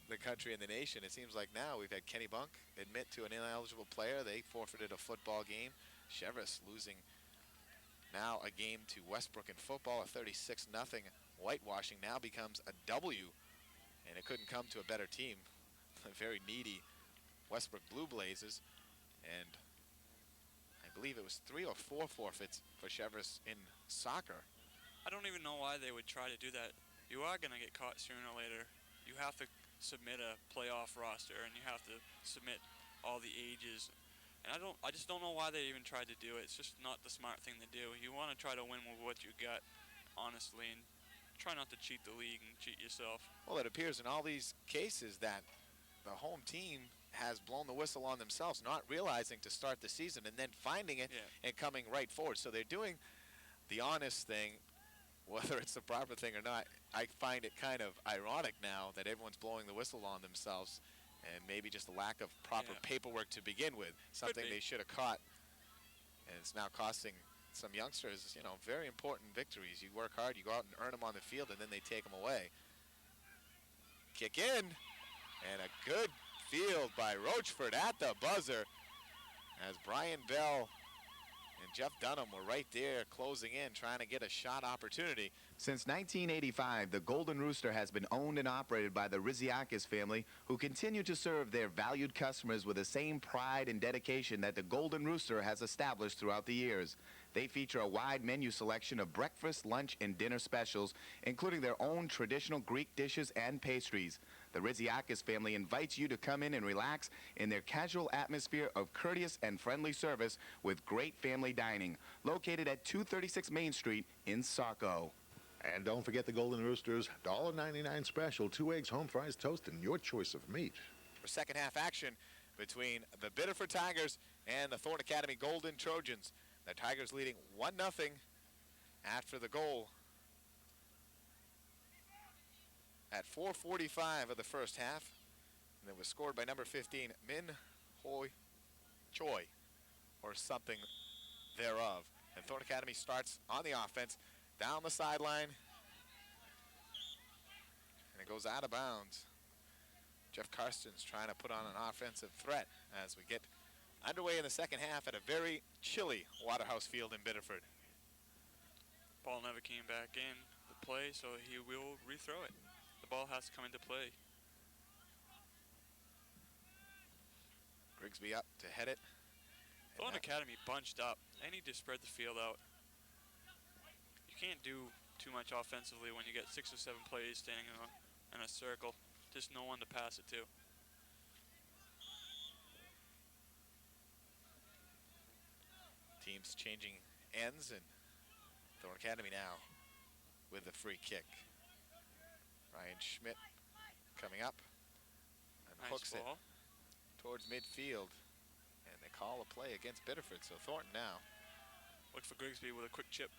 the country and the nation. It seems like now we've had Kenny Bunk admit to an ineligible player. They forfeited a football game. Cheverus losing now a game to Westbrook in football, a 36-0 whitewashing now becomes a W, and it couldn't come to a better team. A very needy Westbrook Blue Blazes, and I believe it was 3 or 4 forfeits for Cheverus in soccer. I don't even know why they would try to do that. You are going to get caught sooner or later. You have to submit a playoff roster, and you have to submit all the ages. And I just don't know why they even tried to do it. It's just not the smart thing to do. You want to try to win with what you got, honestly, and try not to cheat the league and cheat yourself. Well, it appears in all these cases that the home team has blown the whistle on themselves, not realizing to start the season and then finding it and coming right forward. So they're doing the honest thing, whether it's the proper thing or not. I find it kind of ironic now that everyone's blowing the whistle on themselves, and maybe just a lack of proper paperwork to begin with, something they should have caught. And it's now costing some youngsters, you know, very important victories. You work hard, you go out and earn them on the field, and then they take them away. Kick in, and a good field by Rochford at the buzzer. as Brian Bell and Jeff Dunham were right there closing in, trying to get a shot opportunity. Since 1985, the Golden Rooster has been owned and operated by the Riziakis family, who continue to serve their valued customers with the same pride and dedication that the Golden Rooster has established throughout the years. They feature a wide menu selection of breakfast, lunch, and dinner specials, including their own traditional Greek dishes and pastries. The Riziakis family invites you to come in and relax in their casual atmosphere of courteous and friendly service with great family dining, located at 236 Main Street in Saco. And don't forget the Golden Roosters $1.99 special, 2 eggs, home fries, toast, and your choice of meat. For second half action between the Biddeford Tigers and the Thornton Academy Golden Trojans. The Tigers leading 1-0 after the goal at 4:45 of the first half. And it was scored by number 15, Min Hoi Choi, or something thereof. And Thornton Academy starts on the offense, down the sideline, and it goes out of bounds. Jeff Karsten's trying to put on an offensive threat as we get underway in the second half at a very chilly Waterhouse Field in Biddeford. Ball never came back in the play, so he will rethrow it. The ball has to come into play. Grigsby up to head it. Thornton Academy bunched up. They need to spread the field out. You can't do too much offensively when you get 6 or 7 players standing in a circle. Just no one to pass it to. Teams changing ends, and Thornton Academy now with the free kick. Ryan Schmidt coming up and Nice hooks ball. it towards midfield. And they call a play against Biddeford, so Thornton now. Look for Grigsby with a quick chip.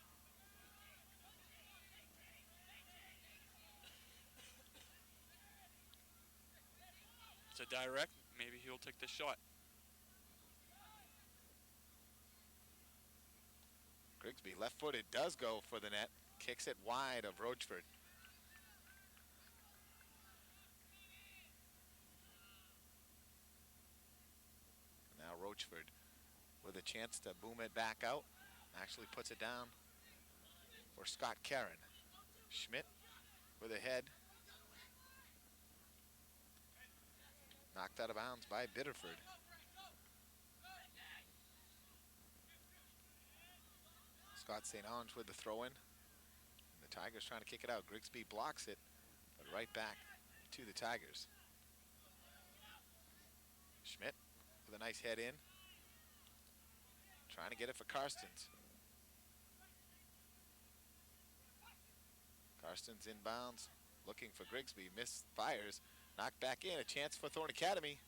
It's a direct. Maybe he'll take the shot. Grigsby, left-footed, does go for the net. Kicks it wide of Rochford. Now Rochford with a chance to boom it back out. Actually puts it down for Scott Karen. Schmidt with a head. Knocked out of bounds by Biddeford. Scott St. Ange with the throw-in. The Tigers trying to kick it out. Grigsby blocks it, but right back to the Tigers. Schmidt with a nice head in. Trying to get it for Karstens. Karstens inbounds, looking for Grigsby. Misfires, knocked back in. A chance for Thornton Academy.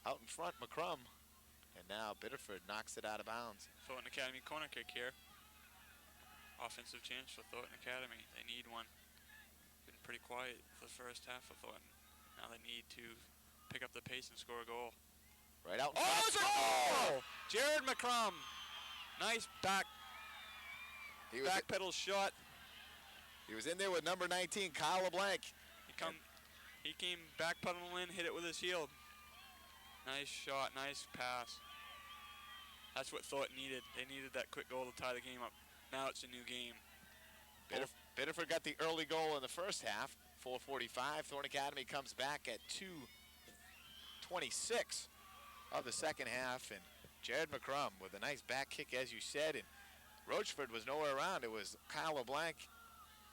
Out in front, McCrum. And now Biddeford knocks it out of bounds. Thornton Academy corner kick here. Offensive chance for Thornton Academy. They need one. Been pretty quiet for the first half of Thornton. Now they need to pick up the pace and score a goal. Right out in Oh, front. it's a goal! Jared McCrum. Nice back pedal shot. He was in there with number 19, Kyle LeBlanc. He came back pedaling in, hit it with his heel. Nice shot, nice pass. That's what Thornton needed. They needed that quick goal to tie the game up. Now it's a new game. Biddeford got the early goal in the first half, 4:45. Thornton Academy comes back at 2:26 of the second half, and Jared McCrum with a nice back kick, as you said, and Rochford was nowhere around. It was Kyle LeBlanc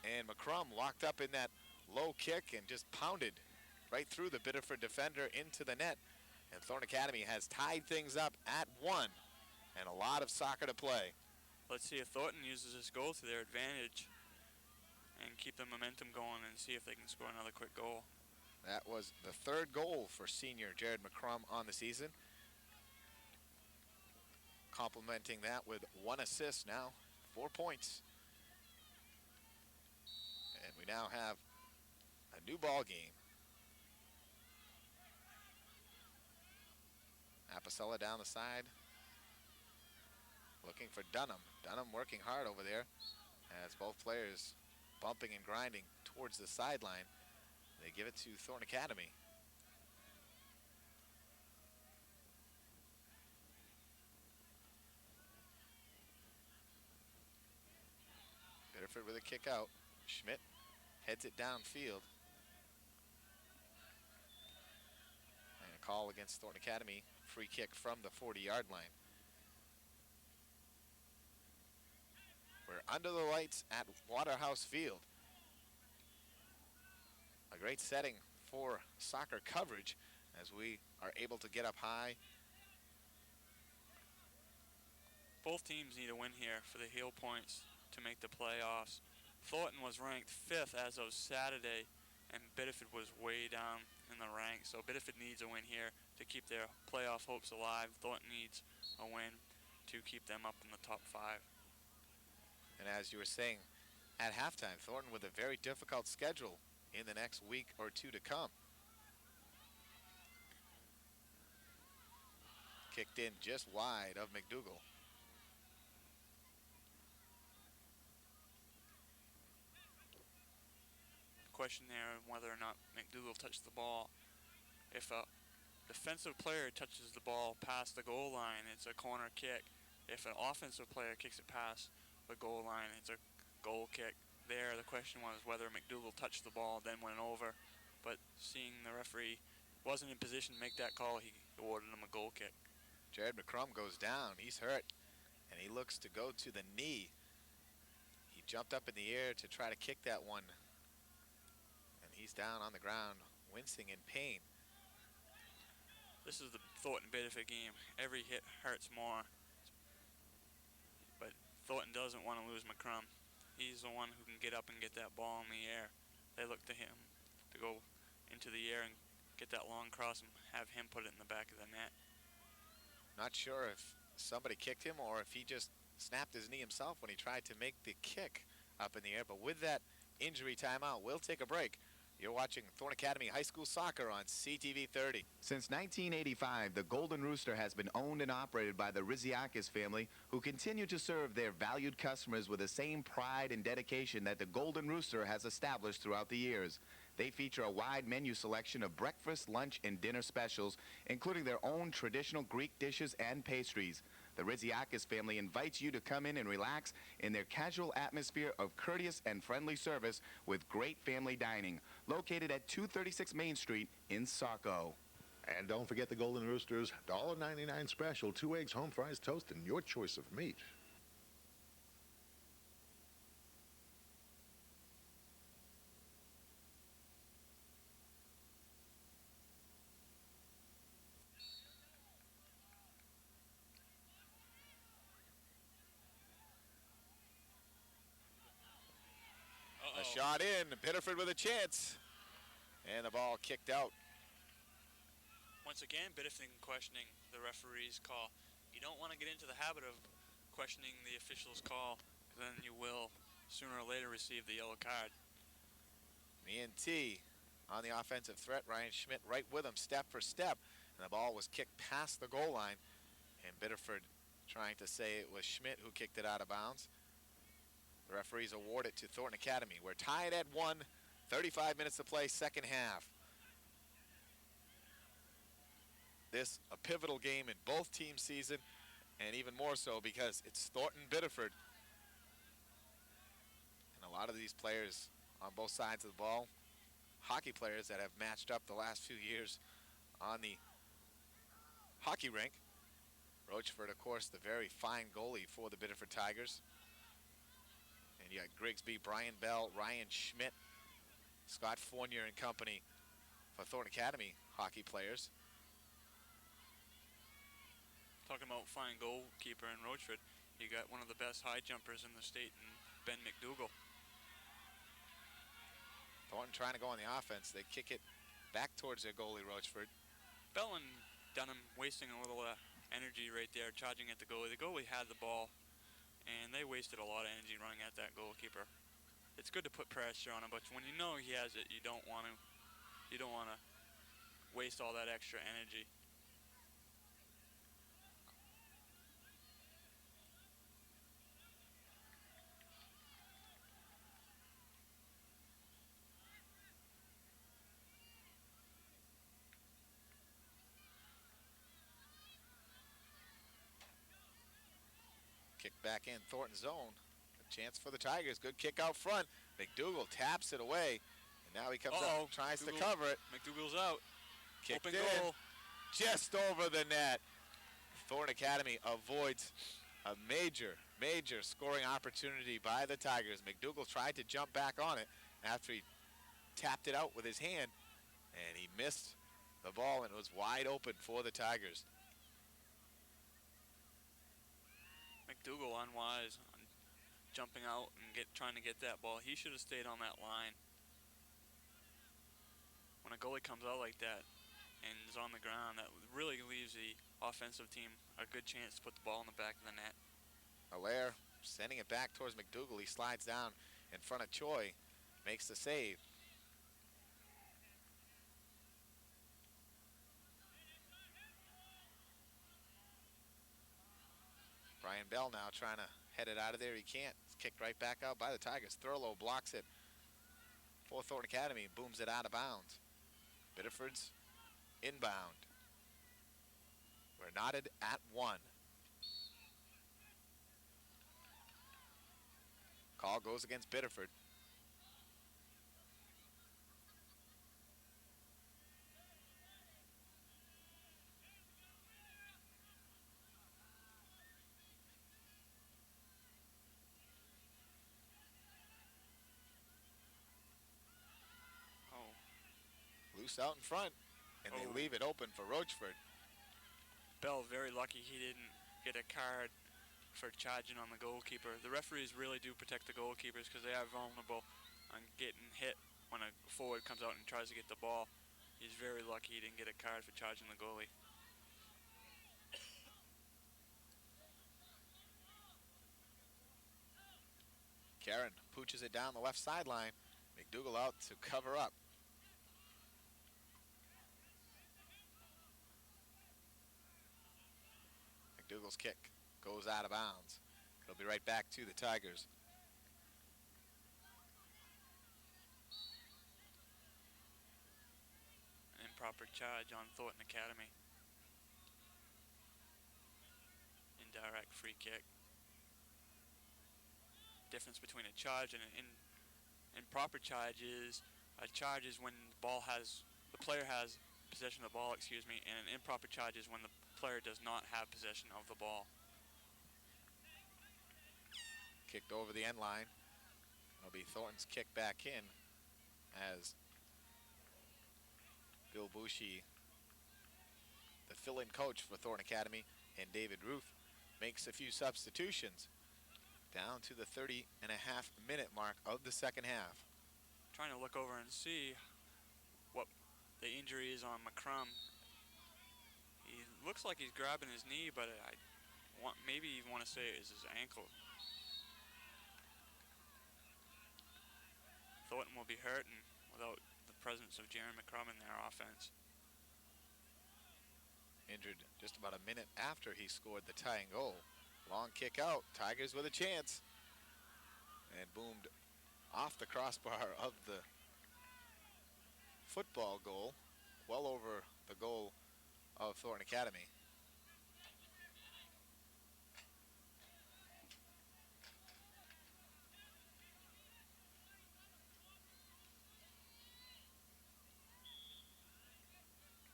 and McCrum locked up in that low kick and just pounded right through the Biddeford defender into the net. And Thornton Academy has tied things up at 1, and a lot of soccer to play. Let's see if Thornton uses this goal to their advantage and keep the momentum going and see if they can score another quick goal. That was the third goal for senior Jared McCrum on the season. Complementing that with 1 assist now, 4 points. And we now have a new ball game. Apicella down the side, looking for Dunham. Dunham working hard over there as both players bumping and grinding towards the sideline. They give it to Thornton Academy. Biddeford with a kick out. Schmidt heads it downfield. And a call against Thornton Academy. Free kick from the 40-yard line. We're under the lights at Waterhouse Field. A great setting for soccer coverage as we are able to get up high. Both teams need a win here for the heel points to make the playoffs. Thornton was ranked 5th as of Saturday, and Biddeford was way down in the ranks. So Biddeford needs a win here to keep their playoff hopes alive. Thornton needs a win to keep them up in the top 5. And as you were saying at halftime, Thornton with a very difficult schedule in the next week or two to come. Kicked in just wide of McDougal. Question there on whether or not McDougal touched the ball. If a defensive player touches the ball past the goal line, it's a corner kick. If an offensive player kicks it past the goal line, it's a goal kick. There, the question was whether McDougal touched the ball, then went over. But seeing the referee wasn't in position to make that call, he awarded him a goal kick. Jared McCrum goes down. He's hurt, and he looks to go to the knee. He jumped up in the air to try to kick that one. He's down on the ground, wincing in pain. This is the Thornton Biddeford game. Every hit hurts more. But Thornton doesn't want to lose McCrum. He's the one who can get up and get that ball in the air. They look to him to go into the air and get that long cross and have him put it in the back of the net. Not sure if somebody kicked him or if he just snapped his knee himself when he tried to make the kick up in the air. But with that injury timeout, we'll take a break. You're watching Thornton Academy High School Soccer on CTV 30. Since 1985, the Golden Rooster has been owned and operated by the Riziakis family, who continue to serve their valued customers with the same pride and dedication that the Golden Rooster has established throughout the years. They feature a wide menu selection of breakfast, lunch, and dinner specials, including their own traditional Greek dishes and pastries. The Riziakis family invites you to come in and relax in their casual atmosphere of courteous and friendly service with great family dining, located at 236 Main Street in Saco. And don't forget the Golden Rooster's $1.99 special, 2 eggs, home fries, toast, and your choice of meat. A shot in, Biddeford with a chance. And the ball kicked out. Once again, Biddeford questioning the referee's call. You don't want to get into the habit of questioning the official's call, because then you will sooner or later receive the yellow card. E&T on the offensive threat. Ryan Schmidt right with him, step for step. And the ball was kicked past the goal line. And Biddeford trying to say it was Schmidt who kicked it out of bounds. The referees award it to Thornton Academy. We're tied at 1, 35 minutes to play, second half. This a pivotal game in both teams' season, and even more so because it's Thornton Biddeford. And a lot of these players on both sides of the ball, hockey players that have matched up the last few years on the hockey rink. Rochford, of course, the very fine goalie for the Biddeford Tigers. And you got Grigsby, Brian Bell, Ryan Schmidt, Scott Fournier and company for Thornton Academy hockey players. Talking about fine goalkeeper in Rochford, you got one of the best high jumpers in the state in Ben McDougal. Thornton trying to go on the offense. They kick it back towards their goalie, Rochford. Bell and Dunham wasting a little energy right there, charging at the goalie. The goalie had the ball, and they wasted a lot of energy running at that goalkeeper. It's good to put pressure on him, but when you know he has it, you don't want to waste all that extra energy. Kick back in Thornton zone. chance for the Tigers. Good kick out front. McDougal taps it away. And now he comes up, tries to cover it. McDougal's out. Kicked Open in. goal. Just over the net. Thornton Academy avoids a major scoring opportunity by the Tigers. McDougal tried to jump back on it after he tapped it out with his hand, and he missed the ball, and it was wide open for the Tigers. McDougal unwise on jumping out and trying to get that ball. He should have stayed on that line. When a goalie comes out like that and is on the ground, that really leaves the offensive team a good chance to put the ball in the back of the net. Allaire sending it back towards McDougal. He slides down in front of Choi, makes the save. Brian Bell now trying to head it out of there. He can't. It's kicked right back out by the Tigers. Thurlow blocks it for Thornton Academy, booms it out of bounds. Biddeford's inbound. We're knotted at 1. Call goes against Biddeford. Loose out in front, and they leave it open for Rochford. Bell very lucky he didn't get a card for charging on the goalkeeper. The referees really do protect the goalkeepers because they are vulnerable on getting hit when a forward comes out and tries to get the ball. He's very lucky he didn't get a card for charging the goalie. Karen pooches it down the left sideline. McDougal out to cover up. McDougal's kick goes out of bounds. It'll be right back to the Tigers. An improper charge on Thornton Academy. Indirect free kick. Difference between a charge and an improper charge is a charge is when the player has possession of the ball, and an improper charge is when the player does not have possession of the ball. Kicked over the end line. It'll be Thornton's kick back in as Bill Bushy, the fill-in coach for Thornton Academy, and David Ruth makes a few substitutions down to the 30.5-minute mark of the second half. Trying to look over and see what the injury is on McCrum. He looks like he's grabbing his knee, but maybe you want to say it is his ankle. Thornton will be hurting without the presence of Jaron McCrum in their offense. Injured just about a minute after he scored the tying goal. Long kick out, Tigers with a chance. And boomed off the crossbar of the football goal, well over the goal of Thornton Academy.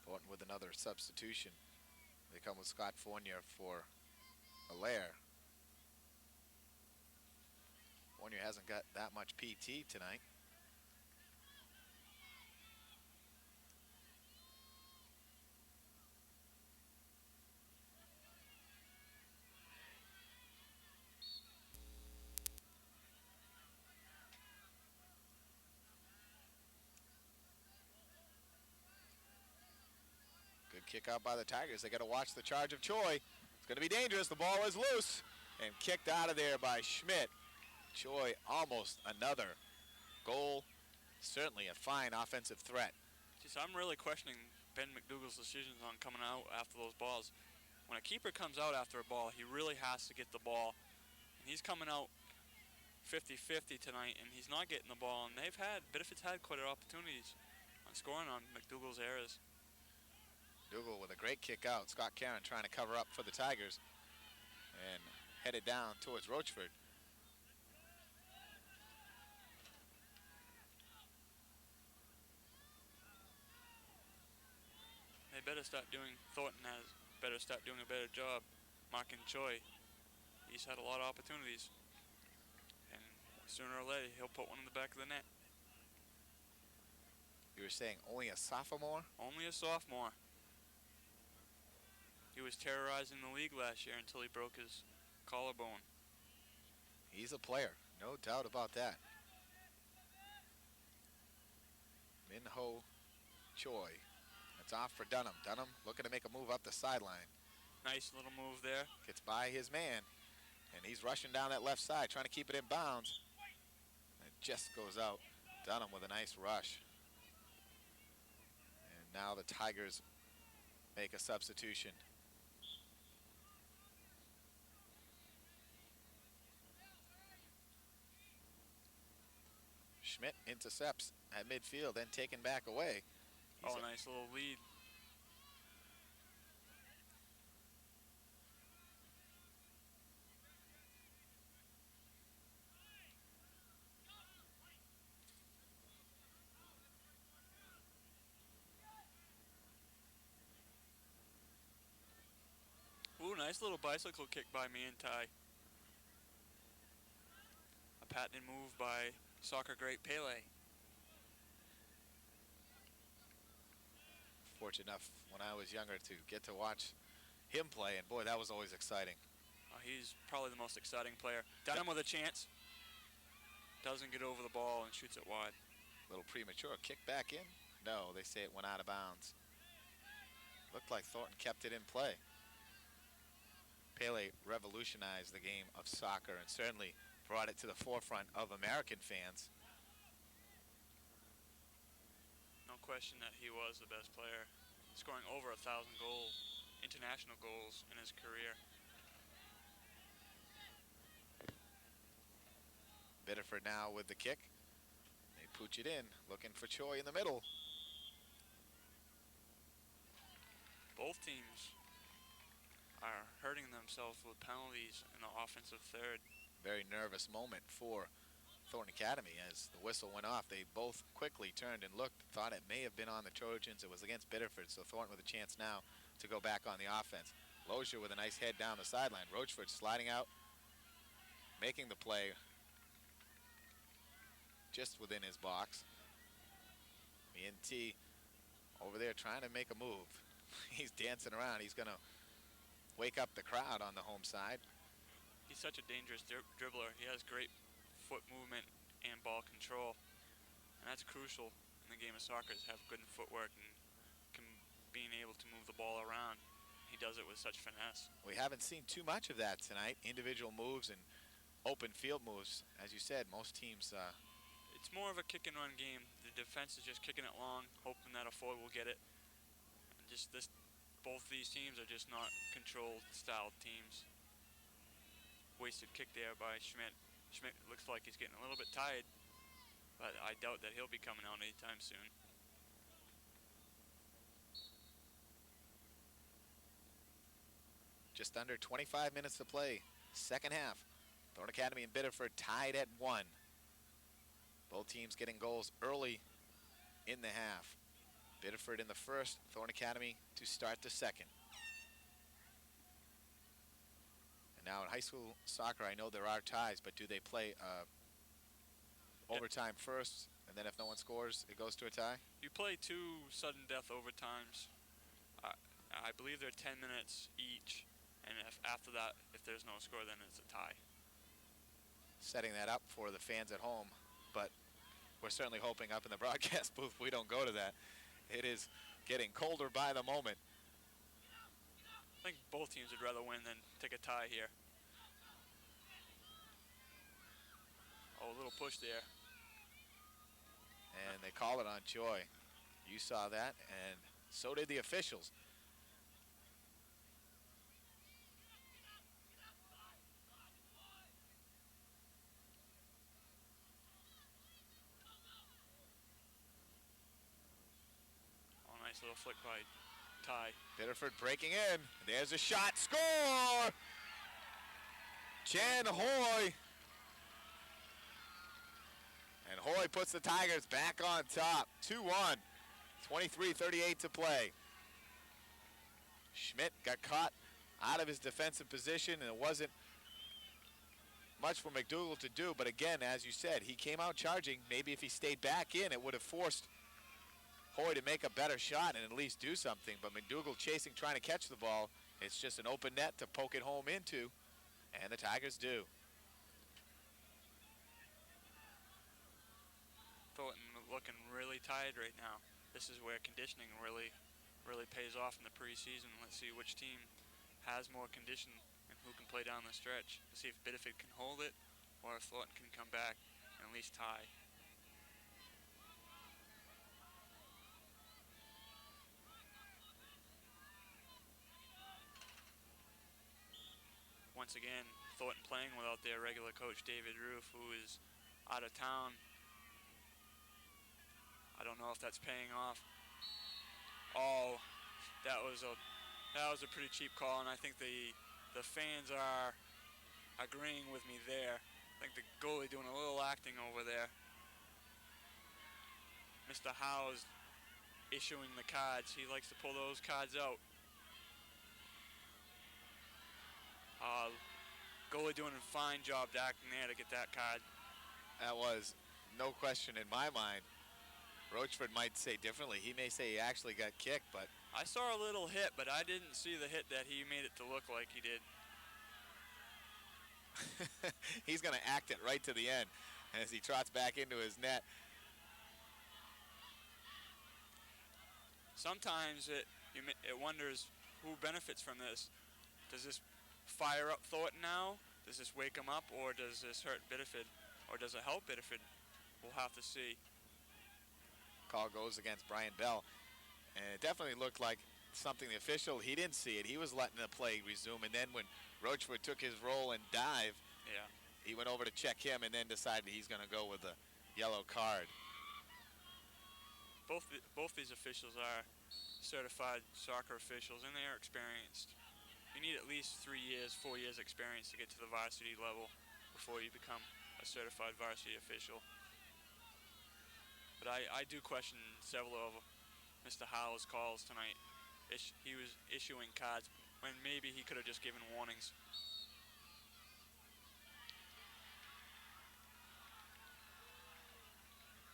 Thornton with another substitution. They come with Scott Fournier for Allaire. Fournier hasn't got that much PT tonight. Good kick out by the Tigers. They got to watch the charge of Choi. It's going to be dangerous. The ball is loose and kicked out of there by Schmidt. Choi almost another goal. Certainly a fine offensive threat. Just, I'm really questioning Ben McDougal's decisions on coming out after those balls. When a keeper comes out after a ball, he really has to get the ball. And he's coming out 50-50 tonight, and he's not getting the ball. And Biddeford's had quite a opportunities on scoring on McDougal's errors. McDougal with a great kick out. Scott Karen trying to cover up for the Tigers and headed down towards Rochford. Thornton better start doing a better job marking Choi. He's had a lot of opportunities. And sooner or later, he'll put one in the back of the net. You were saying only a sophomore? Only a sophomore. He was terrorizing the league last year until he broke his collarbone. He's a player, no doubt about that. Min-ho Choi. It's off for Dunham. Dunham looking to make a move up the sideline. Nice little move there. Gets by his man, and he's rushing down that left side, trying to keep it in bounds. It just goes out. Dunham with a nice rush. And now the Tigers make a substitution. Schmidt intercepts at midfield, then taken back away. Oh, nice little lead. Ooh, nice little bicycle kick by Ty. A patented move by soccer great Pele. Fortunate enough when I was younger to get to watch him play, and boy, that was always exciting. He's probably the most exciting player. Dunham with a chance. Doesn't get over the ball and shoots it wide. A little premature. Kick back in? No, they say it went out of bounds. Looked like Thornton kept it in play. Pele revolutionized the game of soccer and certainly brought it to the forefront of American fans. No question that he was the best player, scoring over 1,000 goals, international goals in his career. Biddeford now with the kick. They pooch it in, looking for Choi in the middle. Both teams are hurting themselves with penalties in the offensive third. Very nervous moment for Thornton Academy as the whistle went off. They both quickly turned and looked, thought it may have been on the Trojans. It was against Biddeford, so Thornton with a chance now to go back on the offense. Lozier with a nice head down the sideline. Rochford sliding out, making the play just within his box. T over there trying to make a move. He's dancing around. He's going to wake up the crowd on the home side. He's such a dangerous dribbler. He has great foot movement and ball control. And that's crucial in the game of soccer, is have good footwork and being able to move the ball around. He does it with such finesse. We haven't seen too much of that tonight. Individual moves and open field moves. As you said, most teams... It's more of a kick and run game. The defense is just kicking it long, hoping that a forward will get it. And both these teams are just not controlled style teams. Wasted kick there by Schmidt. Schmidt looks like he's getting a little bit tired, but I doubt that he'll be coming out anytime soon. Just under 25 minutes to play. Second half. Thornton Academy and Biddeford tied at 1. Both teams getting goals early in the half. Biddeford in the first, Thornton Academy to start the second. And now in high school soccer, I know there are ties, but do they play overtime first, and then if no one scores, it goes to a tie? You play 2 sudden death overtimes. I believe they're 10 minutes each, and after that, if there's no score, then it's a tie. Setting that up for the fans at home, but we're certainly hoping up in the broadcast booth we don't go to that. It is getting colder by the moment. I think both teams would rather win than take a tie here. Oh, a little push there. And they call it on Choi. You saw that, and so did the officials. Little flick by Ty. Biddeford breaking in. There's a shot. Score! Chen Hoy. And Hoy puts the Tigers back on top. 2-1. 23:38 to play. Schmidt got caught out of his defensive position, and it wasn't much for McDougal to do. But again, as you said, he came out charging. Maybe if he stayed back in, it would have forced Hoy to make a better shot and at least do something. But McDougal chasing, trying to catch the ball. It's just an open net to poke it home into, and the Tigers do. Thornton looking really tired right now. This is where conditioning really pays off in the preseason. Let's see which team has more condition and who can play down the stretch. Let's see if Biddeford can hold it or if Thornton can come back and at least tie. Once again, Thornton playing without their regular coach, David Roof, who is out of town. I don't know if that's paying off. Oh, that was a pretty cheap call, and I think the fans are agreeing with me there. I think the goalie doing a little acting over there. Mr. Howe's issuing the cards. He likes to pull those cards out. Goalie doing a fine job acting there to get that card. That was no question in my mind. Rochford might say differently. He may say he actually got kicked, but I saw a little hit, but I didn't see the hit that he made it to look like he did. he's going to act it right to the end as he trots back into his net. Sometimes it wonders who benefits from this. Does this fire up Thornton now? Does this wake him up, or does this hurt Biddeford, or does it help Biddeford? We'll have to see. Call goes against Brian Bell, and it definitely looked like something the official, he didn't see it. He was letting the play resume, and then when Rochford took his roll and dive, yeah, he went over to check him and then decided he's going to go with a yellow card. Both these officials are certified soccer officials, and they are experienced. You need at least 3 years, 4 years experience to get to the varsity level before you become a certified varsity official. But I do question several of Mr. Howe's calls tonight. He was issuing cards when maybe he could have just given warnings.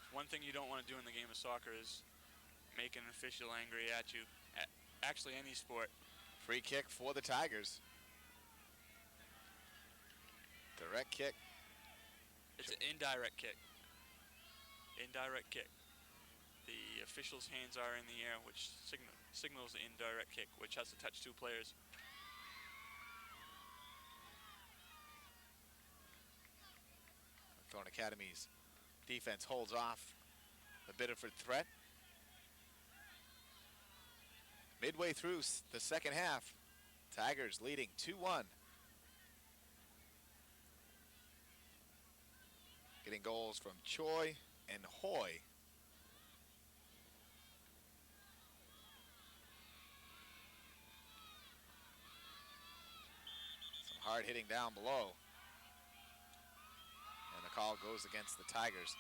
One thing you don't want to do in the game of soccer is make an official angry at you. Actually, any sport. Free kick for the Tigers. Direct kick. It's an indirect kick. Indirect kick. The official's hands are in the air, which signals the indirect kick, which has to touch two players. Thornton Academy's defense holds off the Biddeford threat. Midway through the second half, Tigers leading 2-1. Getting goals from Choi and Hoy. Some hard hitting down below. And the call goes against the Tigers.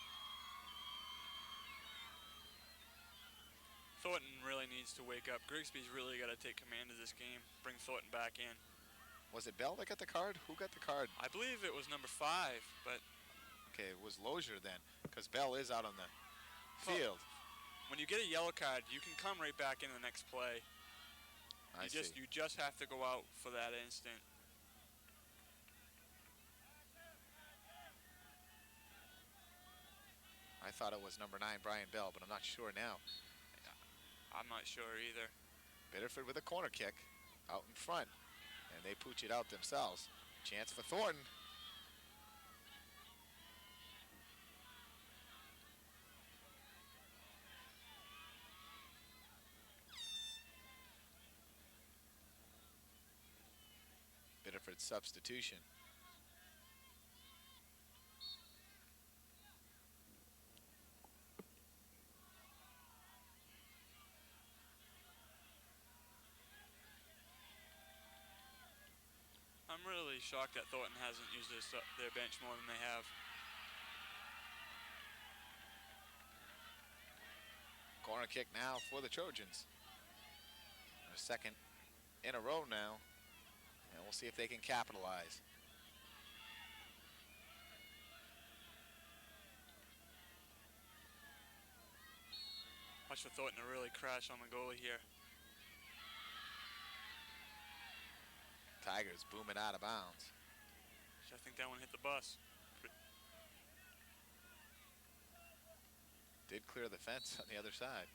Thornton really needs to wake up. Grigsby's really got to take command of this game, bring Thornton back in. Was it Bell that got the card? Who got the card? I believe it was number 5, but... Okay, it was Lozier then, because Bell is out on the field. When you get a yellow card, you can come right back in the next play. You just have to go out for that instant. I thought it was number 9, Brian Bell, but I'm not sure now. I'm not sure either. Biddeford with a corner kick out in front, and they pooch it out themselves. Chance for Thornton. Biddeford substitution. I'm really shocked that Thornton hasn't used their bench more than they have. Corner kick now for the Trojans. A second in a row now, and we'll see if they can capitalize. Watch for Thornton to really crash on the goalie here. Tigers booming out of bounds. I think that one hit the bus. Did clear the fence on the other side.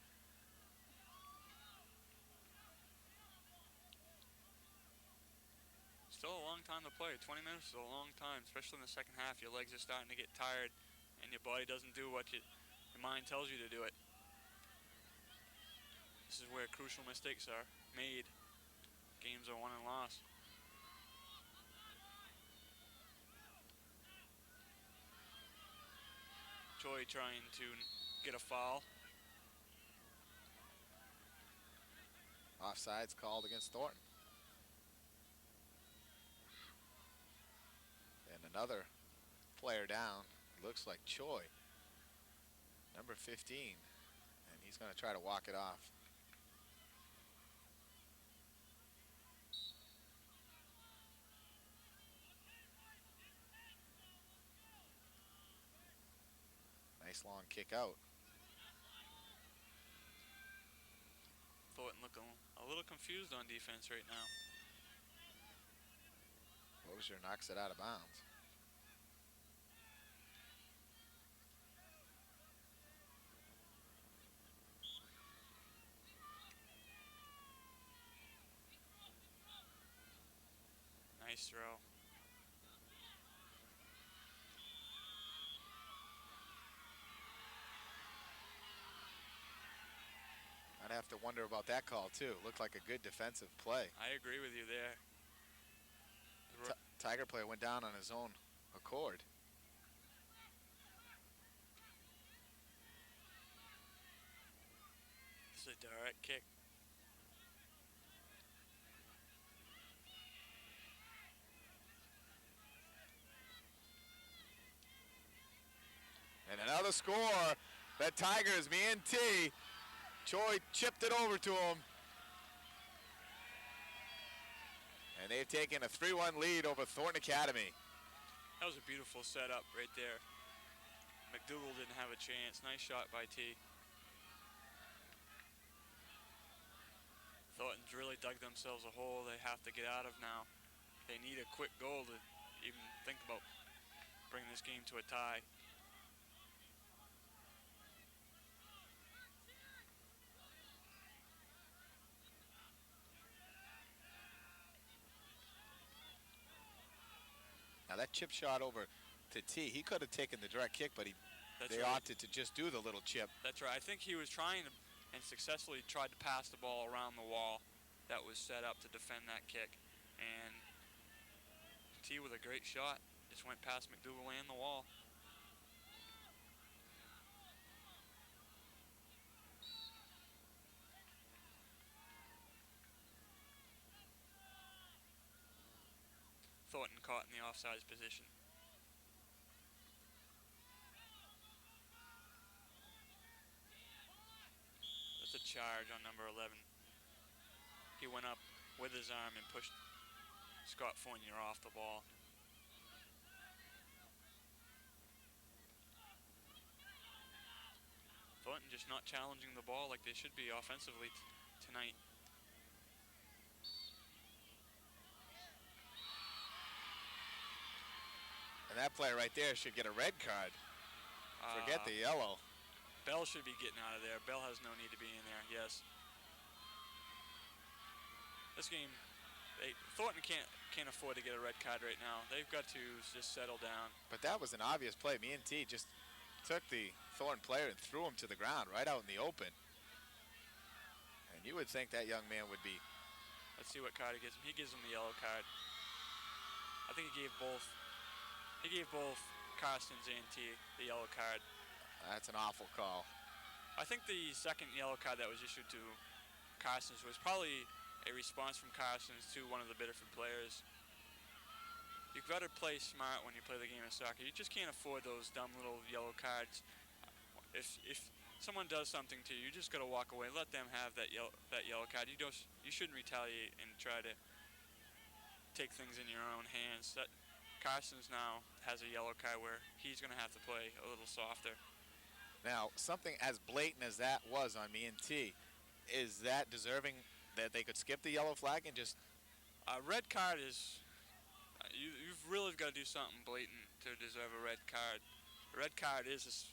Still a long time to play. 20 minutes is a long time, especially in the second half. Your legs are starting to get tired, and your body doesn't do what your mind tells you to do it. This is where crucial mistakes are made. Games are won and lost. Choi trying to get a foul. Offsides called against Thornton. And another player down. Looks like Choi, number 15. And he's going to try to walk it off. Nice long kick out. Thornton looking a little confused on defense right now. Lozier knocks it out of bounds. Nice throw. I'd have to wonder about that call too. Looked like a good defensive play. I agree with you there. Tiger player went down on his own accord. This is a direct kick. And another score. The Tigers, me&T. Choi chipped it over to him. And they've taken a 3-1 lead over Thornton Academy. That was a beautiful setup right there. McDougal didn't have a chance. Nice shot by T. Thornton's really dug themselves a hole they have to get out of now. They need a quick goal to even think about bringing this game to a tie. Now that chip shot over to T, he could have taken the direct kick, but they opted to just do the little chip. That's right. I think he was trying to, and successfully tried to pass the ball around the wall that was set up to defend that kick. And T with a great shot just went past McDougal and the wall. Thornton caught in the offsides position. That's a charge on number 11. He went up with his arm and pushed Scott Fournier off the ball. Thornton just not challenging the ball like they should be offensively tonight. And that player right there should get a red card. Forget the yellow. Bell should be getting out of there. Bell has no need to be in there, yes. This game, Thornton can't afford to get a red card right now. They've got to just settle down. But that was an obvious play. me&T just took the Thornton player and threw him to the ground right out in the open. And you would think that young man would be. Let's see what card he gives him. He gives him the yellow card. I think he gave both Carstens and T the yellow card. That's an awful call. I think the second yellow card that was issued to Carstens was probably a response from Carstens to one of the Biddeford players. You've got to play smart when you play the game of soccer. You just can't afford those dumb little yellow cards. If someone does something to you, you just got to walk away. Let them have that yellow card. You shouldn't retaliate and try to take things in your own hands. That Carson's now has a yellow card where he's going to have to play a little softer. Now, something as blatant as that was on me and T, is that deserving that they could skip the yellow flag and just... Red card is... you've really got to do something blatant to deserve a red card. A red card is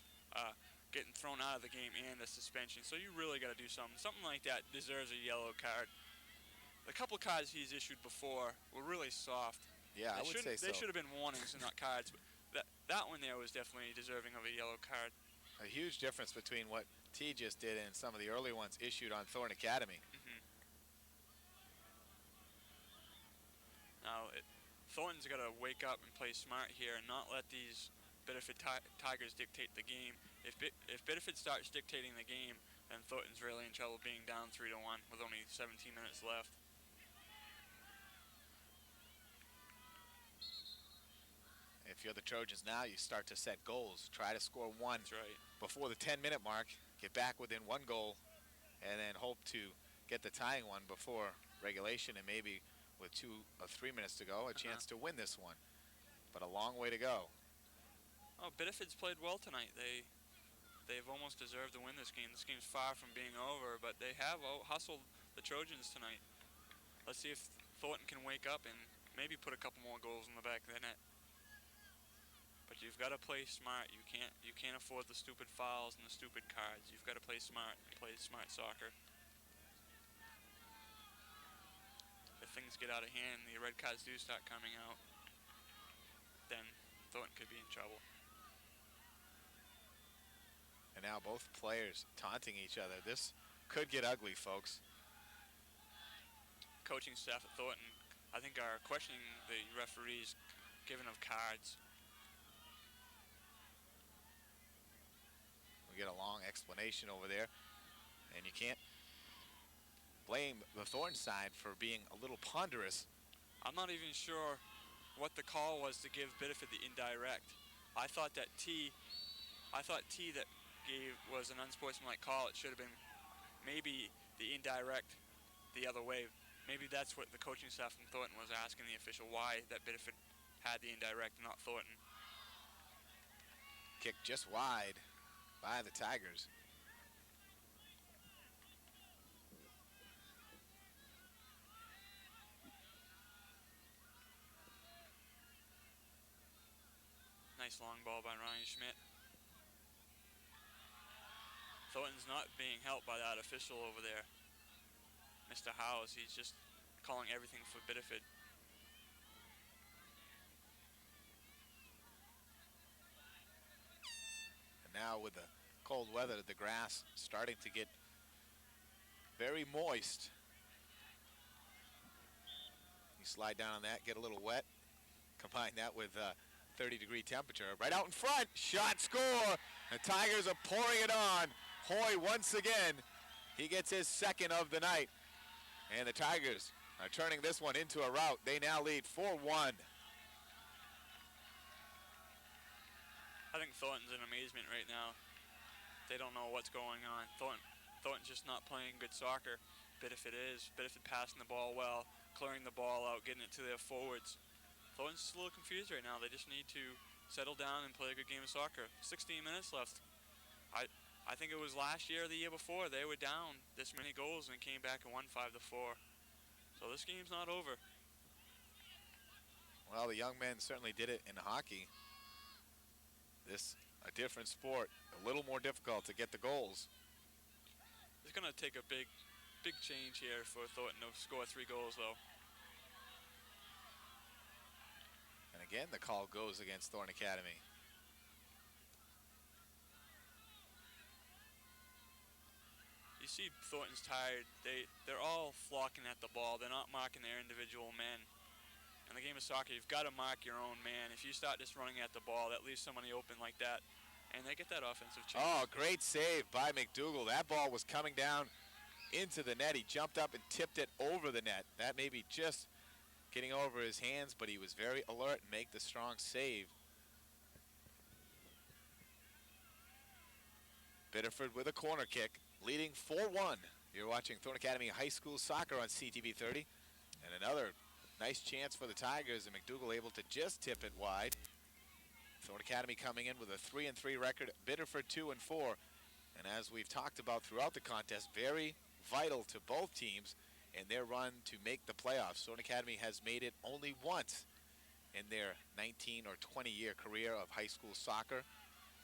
getting thrown out of the game and a suspension, so you really got to do something. Something like that deserves a yellow card. The couple cards he's issued before were really soft. Yeah, I would say so. They should have been warnings and not cards. But that one there was definitely deserving of a yellow card. A huge difference between what T just did and some of the early ones issued on Thornton Academy. Now, Thornton's got to wake up and play smart here and not let these Biddeford Tigers dictate the game. If Biddeford starts dictating the game, then Thornton's really in trouble being down 3-1 with only 17 minutes left. If you're the Trojans now, you start to set goals. Try to score one before the 10-minute mark, get back within one goal, and then hope to get the tying one before regulation, and maybe with 2 or 3 minutes to go, a chance to win this one. But a long way to go. Oh, Biddeford's played well tonight. They've almost deserved to win this game. This game's far from being over, but they have hustled the Trojans tonight. Let's see if Thornton can wake up and maybe put a couple more goals in the back of the net. But you've got to play smart. You can't afford the stupid fouls and the stupid cards. You've got to play smart and play smart soccer. If things get out of hand, the red cards do start coming out, then Thornton could be in trouble. And now both players taunting each other. This could get ugly, folks. Coaching staff at Thornton, I think, are questioning the referees giving of cards. We get a long explanation over there, and you can't blame the Thornton side for being a little ponderous. I'm not even sure what the call was to give Biddeford the indirect. I thought T that was an unsportsmanlike call. It should have been maybe the indirect the other way. Maybe that's what the coaching staff from Thornton was asking the official, why that Biddeford had the indirect, not Thornton. Kicked just wide by the Tigers. Nice long ball by Ryan Schmidt. Thornton's not being helped by that official over there, Mr. Howes. He's just calling everything for Biddeford. And now with the cold weather, the grass starting to get very moist. You slide down on that, get a little wet. Combine that with 30-degree temperature. Right out in front, shot, score! The Tigers are pouring it on. Hoy once again, he gets his second of the night. And the Tigers are turning this one into a rout. They now lead 4-1. I think Thornton's in amazement right now. They don't know what's going on. Thornton's just not playing good soccer. Biddeford is. Biddeford passing the ball well, clearing the ball out, getting it to their forwards. Thornton's just a little confused right now. They just need to settle down and play a good game of soccer. 16 minutes left. I think it was last year or the year before, they were down this many goals and came back and won 5-4. So this game's not over. Well, the young men certainly did it in hockey. This, a different sport, a little more difficult to get the goals. It's going to take a big change here for Thornton to score 3 goals, though. And again, the call goes against Thornton Academy. You see Thornton's tired. They're all flocking at the ball. They're not marking their individual men. In the game of soccer, you've got to mark your own man. If you start just running at the ball, that leaves somebody open like that, and they get that offensive chance. Oh, great save by McDougal. That ball was coming down into the net. He jumped up and tipped it over the net. That may be just getting over his hands, but he was very alert and make the strong save. Biddeford with a corner kick, leading 4-1. You're watching Thornton Academy High School Soccer on CTV 30. And another nice chance for the Tigers, and McDougal able to just tip it wide. Thornton Academy coming in with a 3-3 record, Biddeford 2-4. And as we've talked about throughout the contest, very vital to both teams in their run to make the playoffs. Thornton Academy has made it only once in their 19 or 20 year career of high school soccer.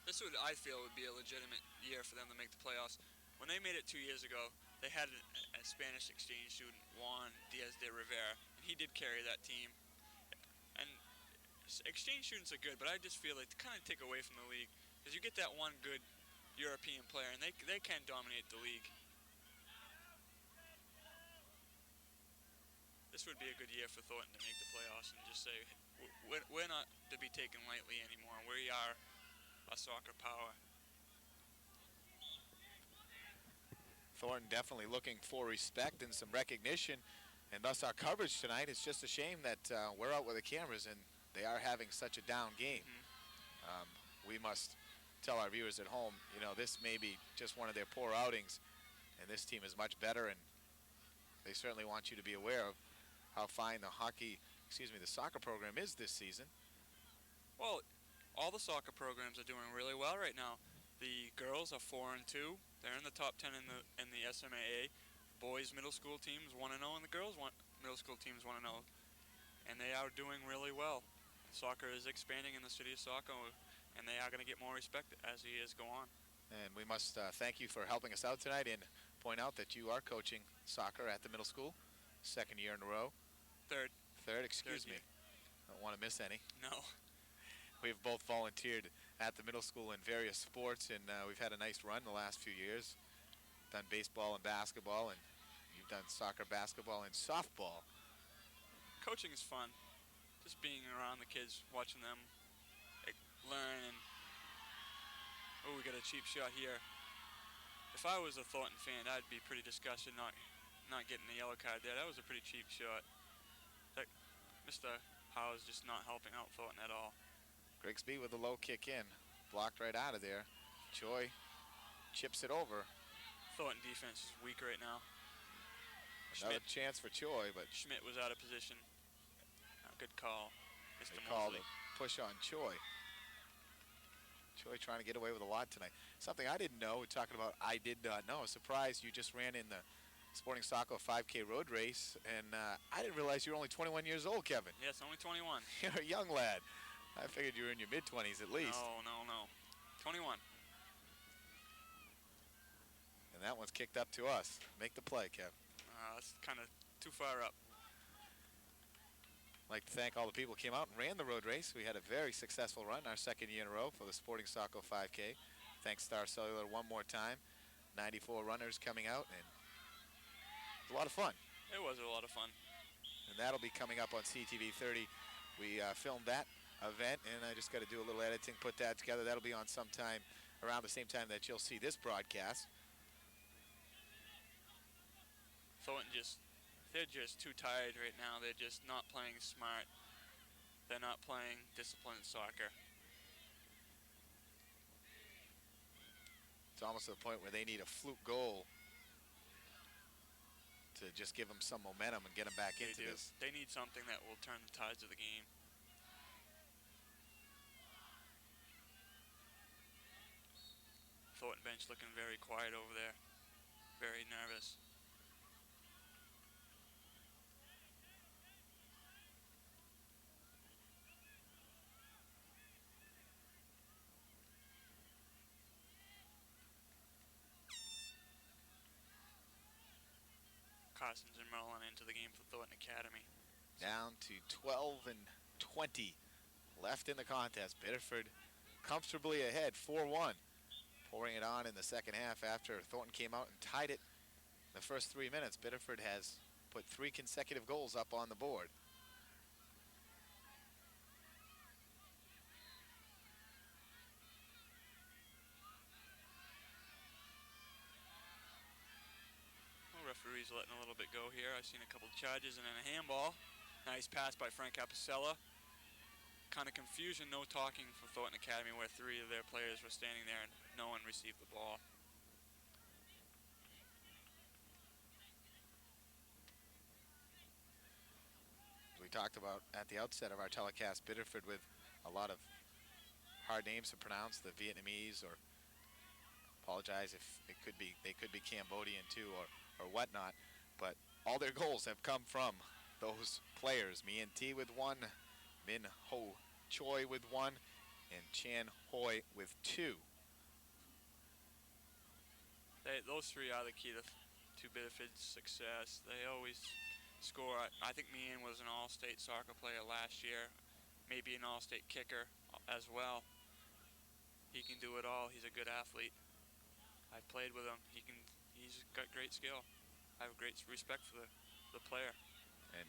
This would, I feel, would be a legitimate year for them to make the playoffs. When they made it 2 years ago, they had a Spanish exchange student, Juan Diaz de Rivera, and he did carry that team. And exchange students are good, but I just feel like they kind of take away from the league, because you get that one good European player, and they can dominate the league. This would be a good year for Thornton to make the playoffs and just say, we're not to be taken lightly anymore. We are a soccer power. Thornton definitely looking for respect and some recognition, and thus our coverage tonight. It's just a shame that we're out with the cameras and they are having such a down game. We must tell our viewers at home, you know, this may be just one of their poor outings, and this team is much better, and they certainly want you to be aware of how fine the soccer program is this season. Well, all the soccer programs are doing really well right now. The girls are 4-2. They're in the top 10 in the SMAA. Boys middle school teams 1-0, and the girls middle school teams 1-0, and they are doing really well. Soccer is expanding in the city of Saco, and they are going to get more respect as the years go on. And we must thank you for helping us out tonight and point out that you are coaching soccer at the middle school, second year in a row. Third, excuse me. Don't want to miss any. No. We've both volunteered at the middle school in various sports, and we've had a nice run the last few years. Done baseball and basketball, and you've done soccer, basketball, and softball. Coaching is fun. Just being around the kids, watching them learn, and we got a cheap shot here. If I was a Thornton fan, I'd be pretty disgusted not getting the yellow card there. That was a pretty cheap shot. That Mr. Howe is just not helping out Thornton at all. Grigsby with a low kick in, blocked right out of there. Choi chips it over. Thornton defense is weak right now. Another chance for Choi, but Schmidt was out of position. Good call, Mr. They called Mosley. a push on Choi. Choi trying to get away with a lot tonight. Something I didn't know, we're talking about I did not know. Surprised you just ran in the Sporting Saco 5K road race, and I didn't realize you were only 21 years old, Kevin. Yes, only 21. You're a young lad. I figured you were in your mid-20s at least. No. 21. And that one's kicked up to us. Make the play, Kev. That's kind of too far up. I'd like to thank all the people who came out and ran the road race. We had a very successful run, our second year in a row for the Sporting Saco 5K. Thanks Star Cellular one more time. 94 runners coming out, and it was a lot of fun. It was a lot of fun. And that'll be coming up on CTV 30. We filmed that event, and I just got to do a little editing, put that together. That'll be on sometime around the same time that you'll see this broadcast. Thornton they're just too tired right now. They're just not playing smart. They're not playing disciplined soccer. It's almost to the point where they need a fluke goal to just give them some momentum and get them back into this. They need something that will turn the tides of the game. Thornton bench looking very quiet over there. Very nervous. Carson's and Merlin into the game for Thornton Academy. Down to 12-20 left in the contest. Biddeford comfortably ahead, 4-1. Pouring it on in the second half after Thornton came out and tied it the first 3 minutes. Biddeford has put 3 consecutive goals up on the board. Referee's letting a little bit go here. I've seen a couple charges and then a handball. Nice pass by Frank Apicella. Kind of confusion, no talking for Thornton Academy where 3 of their players were standing there and no one received the ball. we talked about at the outset of our telecast, Biddeford with a lot of hard names to pronounce, the Vietnamese, or apologize if they could be Cambodian too, or whatnot, but all their goals have come from those players. Mien T with 1, Min Ho Choi with 1, and Chan Hoi with 2. Those three are the key to Biddeford's success. They always score. I think Mien was an all-state soccer player last year, maybe an all-state kicker as well. He can do it all. He's a good athlete. I've played with him. He's got great skill. I have great respect for the player. And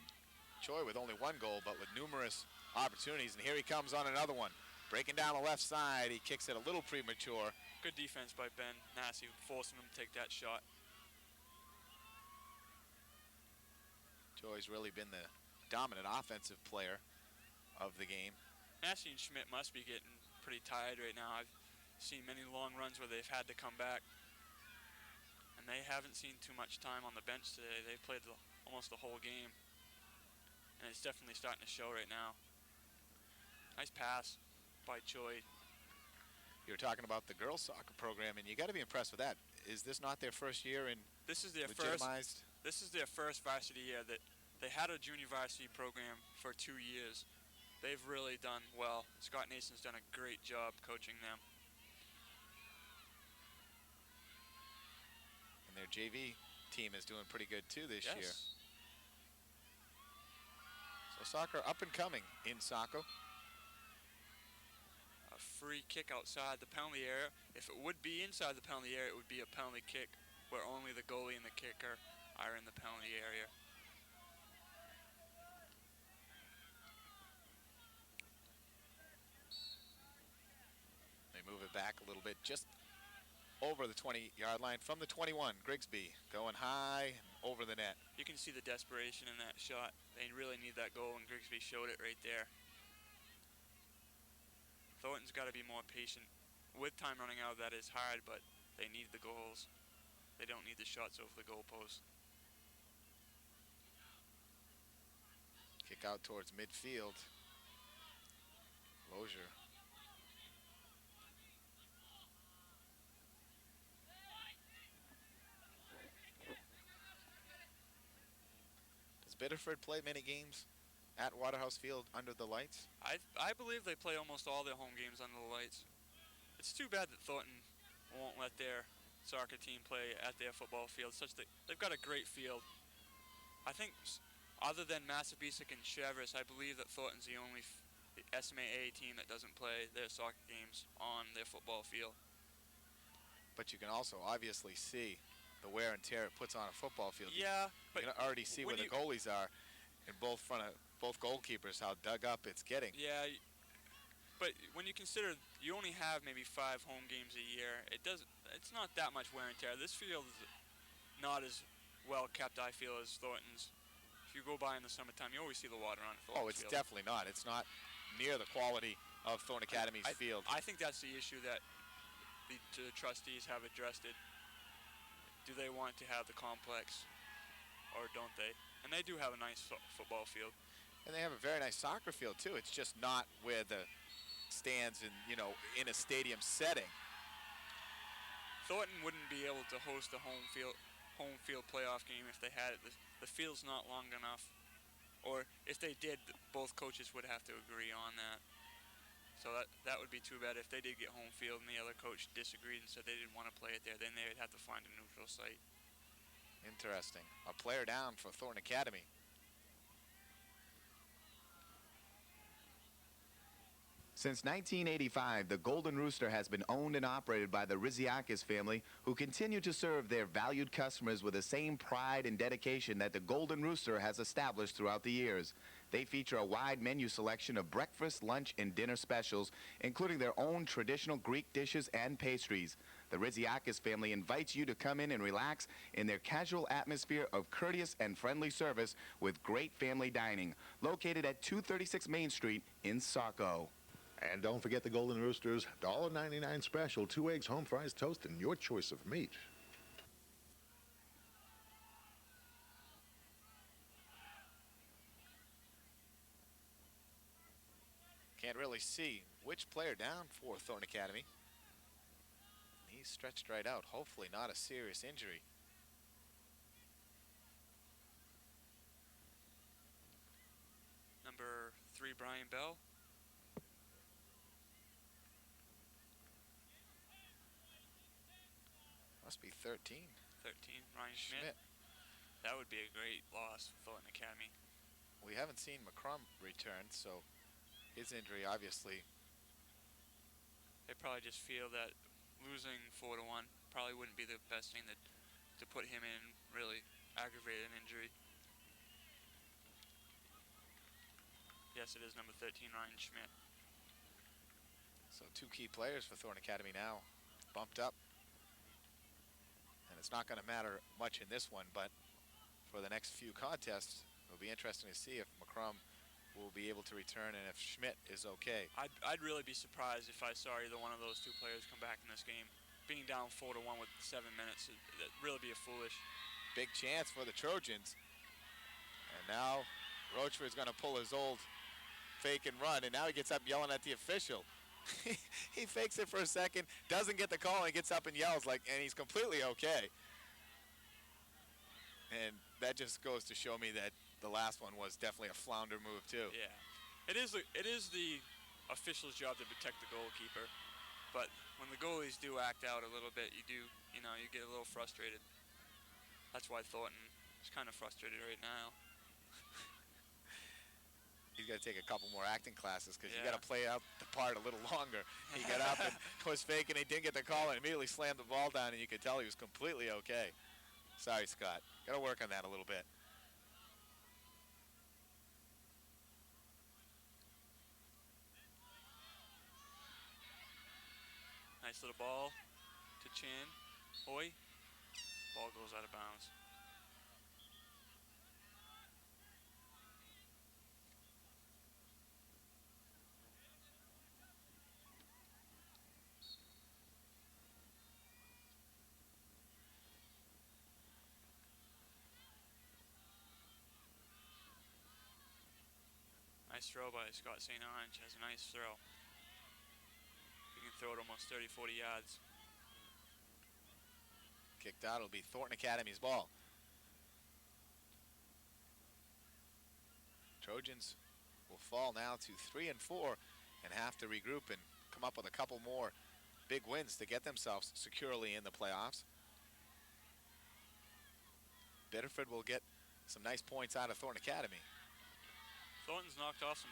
Choi with only 1 goal, but with numerous opportunities. And here he comes on another one. Breaking down the left side. He kicks it a little premature. Good defense by Ben Nassi, forcing him to take that shot. Choi's really been the dominant offensive player of the game. Nassi and Schmidt must be getting pretty tired right now. I've seen many long runs where they've had to come back, and they haven't seen too much time on the bench today. They played almost the whole game, and it's definitely starting to show right now. Nice pass by Choi. You were talking about the girls soccer program, and you got to be impressed with that. Is this not their first year in This is their legitimized? This is their first varsity year. That they had a junior varsity program for 2 years. They've really done well. Scott Nason's done a great job coaching them. And their JV team is doing pretty good too this year. So soccer up and coming in Saco. A free kick outside the penalty area. If it would be inside the penalty area, it would be a penalty kick where only the goalie and the kicker are in the penalty area. They move it back a little bit, just over the 20-yard line from the 21. Grigsby going high and over the net. You can see the desperation in that shot. They really need that goal, and Grigsby showed it right there. Thornton's got to be more patient. With time running out, that is hard, but they need the goals. They don't need the shots over the goalpost. Kick out towards midfield. Lozier. Does Biddeford play many games at Waterhouse Field under the lights? I believe they play almost all their home games under the lights. It's too bad that Thornton won't let their soccer team play at their football field. They've got a great field. I think other than Massabesic and Cheverus, I believe that Thornton's the only SMA A team that doesn't play their soccer games on their football field. But you can also obviously see the wear and tear it puts on a football field. Yeah, but you can already see where the goalies are in both goalkeepers, how dug up it's getting. Yeah, but when you consider you only have maybe 5 home games a year, it's not that much wear and tear. This field is not as well kept, I feel, as Thornton's. If you go by in the summertime, you always see the water on it. Oh, it's definitely not. It's not near the quality of Thornton Academy's field. I think that's the issue that the trustees have addressed it. Do they want to have the complex, or don't they? And they do have a nice football field. And they have a very nice soccer field, too. It's just not where the stands in a stadium setting. Thornton wouldn't be able to host a home field playoff game if they had it. The field's not long enough. Or if they did, both coaches would have to agree on that. So that would be too bad. If they did get home field and the other coach disagreed and said they didn't want to play it there, then they would have to find a neutral site. Interesting. A player down for Thornton Academy. Since 1985, the Golden Rooster has been owned and operated by the Riziakis family, who continue to serve their valued customers with the same pride and dedication that the Golden Rooster has established throughout the years. They feature a wide menu selection of breakfast, lunch, and dinner specials, including their own traditional Greek dishes and pastries. The Riziakis family invites you to come in and relax in their casual atmosphere of courteous and friendly service with great family dining, located at 236 Main Street in Saco. And don't forget the Golden Rooster's $1.99 special, 2 eggs, home fries, toast, and your choice of meat. Can't really see which player down for Thornton Academy. He's stretched right out. Hopefully not a serious injury. Number 3, Brian Bell. Must be 13. 13, Ryan Schmidt. That would be a great loss for Thornton Academy. We haven't seen McCrum return, so his injury obviously. They probably just feel that losing 4-1 probably wouldn't be the best thing to put him in, really aggravate an injury. Yes, it is number 13, Ryan Schmidt. So 2 key players for Thornton Academy now bumped up. And it's not going to matter much in this one, but for the next few contests, it'll be interesting to see if McCrum will be able to return and if Schmidt is okay. I'd really be surprised if I saw either one of those 2 players come back in this game. Being down 4-1 with 7 minutes, it'd really be a foolish. Big chance for the Trojans. And now Rochford's going to pull his old fake and run, and now he gets up yelling at the official. He fakes it for a second, doesn't get the call, and gets up and yells and he's completely okay. And that just goes to show me that the last one was definitely a flounder move too. Yeah, it is the official's job to protect the goalkeeper, but when the goalies do act out a little bit, you get a little frustrated. That's why Thornton is kind of frustrated right now. He's got to take a couple more acting classes because you got to play out the part a little longer. He got up and was faking, he didn't get the call, and immediately slammed the ball down, and you could tell he was completely okay. Sorry, Scott. Got to work on that a little bit. Nice little ball to Chan. Hoy. Ball goes out of bounds. Nice throw by Scott St. Ange. Has a nice throw. He can throw it almost 30, 40 yards. Kicked out. It'll be Thornton Academy's ball. Trojans will fall now to 3-4 and have to regroup and come up with a couple more big wins to get themselves securely in the playoffs. Biddeford will get some nice points out of Thornton Academy. Thornton's knocked off some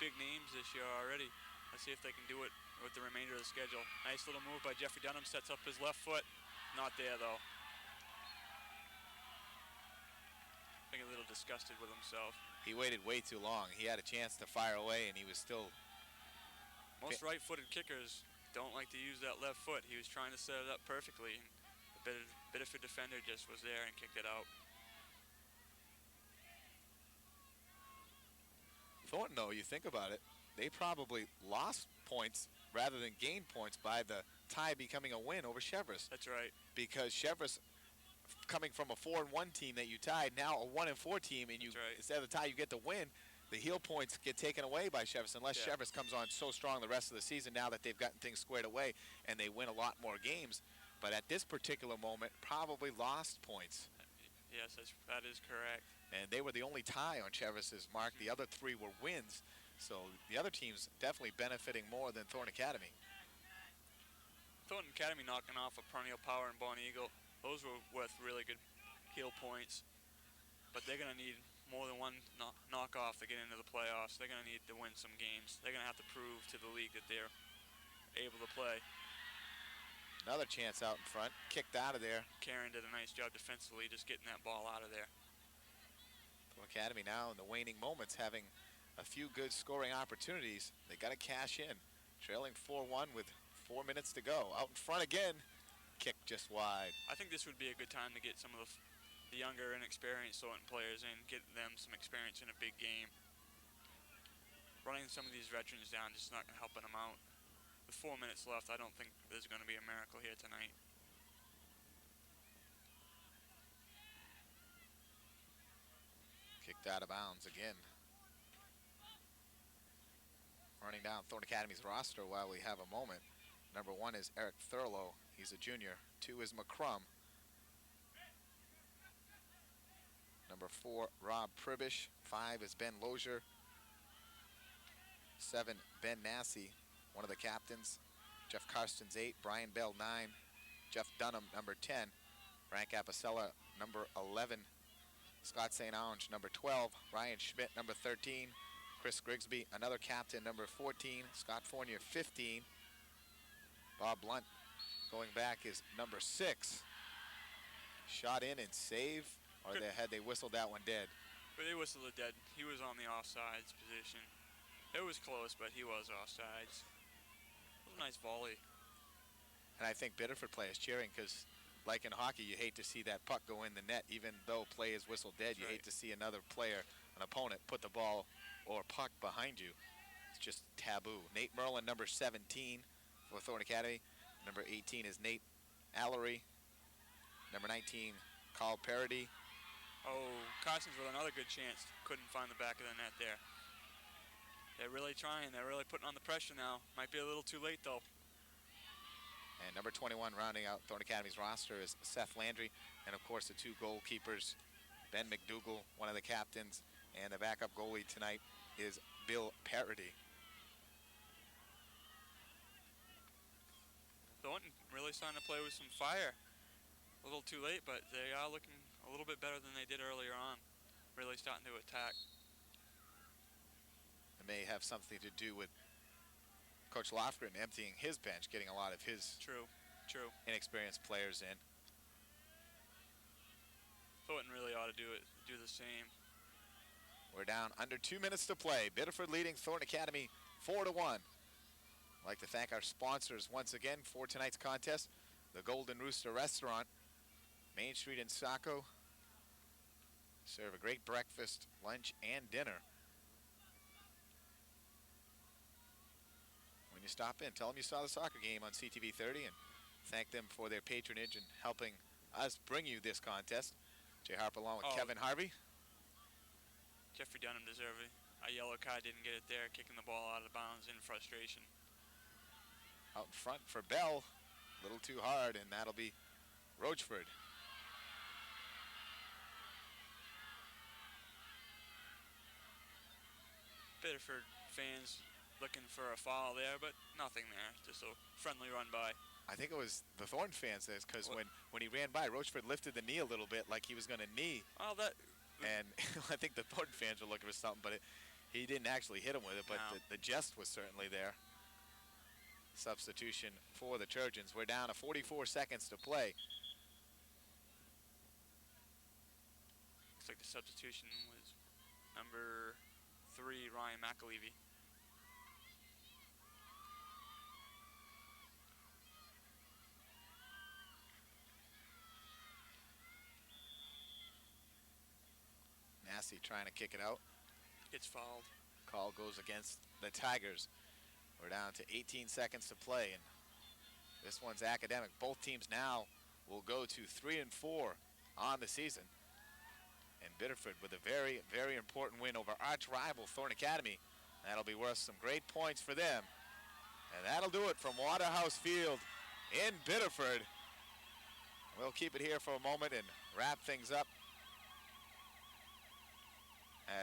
big names this year already. Let's see if they can do it with the remainder of the schedule. Nice little move by Jeffrey Dunham, sets up his left foot. Not there though. I think a little disgusted with himself. He waited way too long. He had a chance to fire away and he was still... Most right-footed kickers don't like to use that left foot. He was trying to set it up perfectly, and the Biddeford defender just was there and kicked it out. Thornton, though, you think about it, they probably lost points rather than gained points by the tie becoming a win over Cheverus. That's right. Because Cheverus, coming from a 4-1 team that you tied, now a 1-4 team, and you instead of the tie you get the win, the heel points get taken away by Cheverus unless Cheverus comes on so strong the rest of the season now that they've gotten things squared away and they win a lot more games. But at this particular moment, probably lost points. Yes, that is correct. And they were the only tie on Cheverus's mark. The other 3 were wins. So the other team's definitely benefiting more than Thornton Academy. Thornton Academy knocking off a Perennial Power and Bon Eagle. Those were worth really good heel points. But they're going to need more than one knockoff to get into the playoffs. They're going to need to win some games. They're going to have to prove to the league that they're able to play. Another chance out in front. Kicked out of there. Karen did a nice job defensively just getting that ball out of there. Academy now in the waning moments having a few good scoring opportunities. They got to cash in. Trailing 4-1 with 4 minutes to go. Out in front again. Kick just wide. I think this would be a good time to get some of the younger, inexperienced Thornton players in, get them some experience in a big game. Running some of these veterans down just not helping them out. With 4 minutes left, I don't think there's going to be a miracle here tonight. kicked out of bounds again. Running down Thornton Academy's roster while we have a moment. Number 1 is Eric Thurlow. He's a junior. 2 is McCrum. Number 4, Rob Pribish. 5 is Ben Lozier. 7, Ben Massey, one of the captains. Jeff Karstens, 8. Brian Bell, 9. Jeff Dunham, number 10. Frank Apicella, number 11. Scott St. Ange, number 12. Ryan Schmidt, number 13. Chris Grigsby, another captain, number 14. Scott Fournier, 15. Bob Blunt, going back, is number 6. Shot in and save, or had they whistled that one dead? But they whistled it dead. He was on the offsides position. It was close, but he was offsides. It was a nice volley. And I think Biddeford players cheering because, like in hockey, you hate to see that puck go in the net. Even though play is whistled dead, you hate to see another player, an opponent, put the ball or puck behind you. It's just taboo. Nate Merlin, number 17 for Thornton Academy. Number 18 is Nate Allery. Number 19, Carl Parody. Oh, Cossins with another good chance. Couldn't find the back of the net there. They're really trying. They're really putting on the pressure now. Might be a little too late, though. And number 21 rounding out Thornton Academy's roster is Seth Landry. And, of course, the 2 goalkeepers, Ben McDougall, one of the captains, and the backup goalie tonight is Bill Parody. Thornton really starting to play with some fire. A little too late, but they are looking a little bit better than they did earlier on. Really starting to attack. It may have something to do with Coach Lofgren emptying his bench, getting a lot of his True. inexperienced players in. Thornton really ought to do the same. We're down under 2 minutes to play. Biddeford leading Thornton Academy 4-1. I'd like to thank our sponsors once again for tonight's contest. The Golden Rooster Restaurant, Main Street in Saco. Serve a great breakfast, lunch, and dinner. When you stop in, tell them you saw the soccer game on CTV 30 and thank them for their patronage and helping us bring you this contest. Jay Harper along with Kevin Harvey. Jeffrey Dunham deserved it. A yellow card, didn't get it there, kicking the ball out of bounds in frustration. Out in front for Bell, a little too hard, and that'll be Rochford. Biddeford fans looking for a foul there, but nothing there. Just a friendly run by. I think it was the Thornton fans, because when he ran by, Rochford lifted the knee a little bit like he was going to knee. Well, that... And I think the Thornton fans were looking for something, but he didn't actually hit him with it, but no. the jest was certainly there. Substitution for the Trojans. We're down to 44 seconds to play. Looks like the substitution was number 3, Ryan McAlevey. Massey trying to kick it out. Gets fouled. Call goes against the Tigers. We're down to 18 seconds to play, and this one's academic. Both teams now will go to 3-4 on the season. And Biddeford with a very, very important win over arch rival Thornton Academy. That'll be worth some great points for them. And that'll do it from Waterhouse Field in Biddeford. We'll keep it here for a moment and wrap things up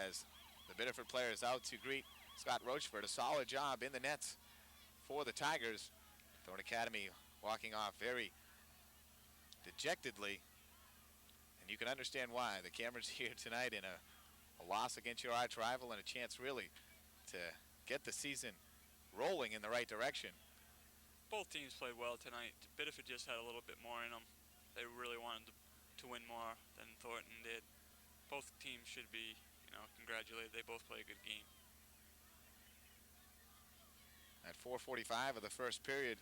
as the Biddeford player is out to greet Scott Rochford. A solid job in the nets for the Tigers. Thornton Academy walking off very dejectedly. And you can understand why. The Camerons here tonight in a loss against your arch rival and a chance really to get the season rolling in the right direction. Both teams played well tonight. Biddeford just had a little bit more in them. They really wanted to win more than Thornton did. Both teams should be, congratulated. They both play a good game. At 4:45 of the first period,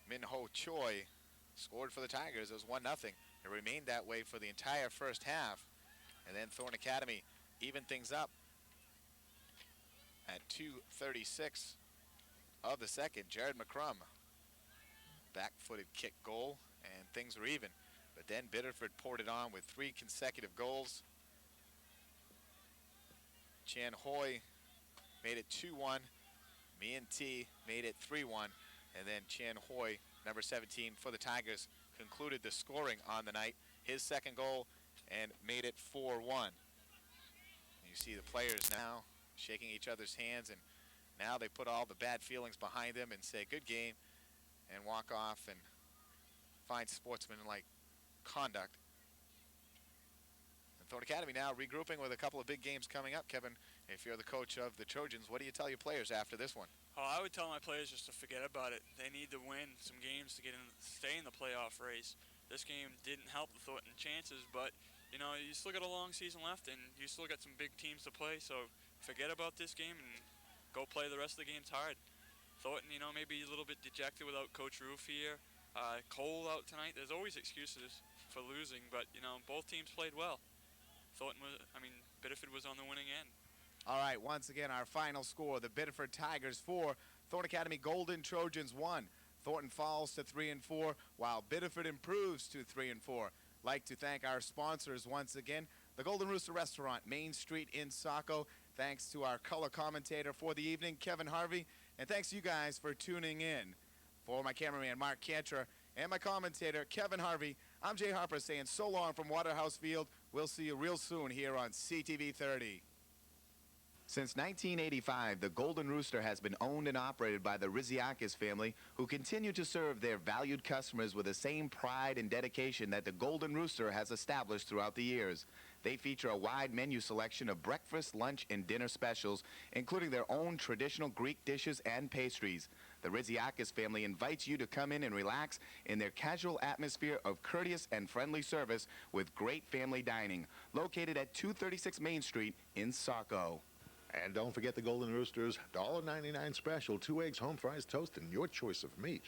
Min-Ho Choi scored for the Tigers. It was 1-0. It remained that way for the entire first half. And then Thornton Academy evened things up at 2:36 of the second. Jared McCrum, back-footed kick goal, and things were even. But then Biddeford poured it on with 3 consecutive goals. Chan Hoy made it 2-1. Me and T made it 3-1, and then Chan Hoy, number 17 for the Tigers, concluded the scoring on the night. His second goal and made it 4-1. You see the players now shaking each other's hands, and now they put all the bad feelings behind them and say good game and walk off and find sportsmanlike conduct. And Thornton Academy now regrouping with a couple of big games coming up. Kevin, if you're the coach of the Trojans, what do you tell your players after this one? Oh, I would tell my players just to forget about it. They need to win some games to stay in the playoff race. This game didn't help the Thornton chances, but you know, you still got a long season left, and you still got some big teams to play. So forget about this game and go play the rest of the games hard. Thornton, you know, maybe a little bit dejected without Coach Roof here. Cold out tonight. There's always excuses for losing, but you know, both teams played well. Biddeford was on the winning end. All right, once again, our final score: the Biddeford Tigers 4, Thornton Academy Golden Trojans 1. Thornton falls to 3-4, while Biddeford improves to 3-4. Like to thank our sponsors once again: the Golden Rooster Restaurant, Main Street in Saco. Thanks to our color commentator for the evening, Kevin Harvey, and thanks to you guys for tuning in. For my cameraman, Mark Cantra, and my commentator, Kevin Harvey, I'm Jay Harper saying so long from Waterhouse Field. We'll see you real soon here on CTV 30. Since 1985, the Golden Rooster has been owned and operated by the Riziakis family, who continue to serve their valued customers with the same pride and dedication that the Golden Rooster has established throughout the years. They feature a wide menu selection of breakfast, lunch, and dinner specials, including their own traditional Greek dishes and pastries. The Riziakis family invites you to come in and relax in their casual atmosphere of courteous and friendly service with great family dining, located at 236 Main Street in Saco. And don't forget the Golden Rooster's $1.99 special, 2 eggs, home fries, toast, and your choice of meat.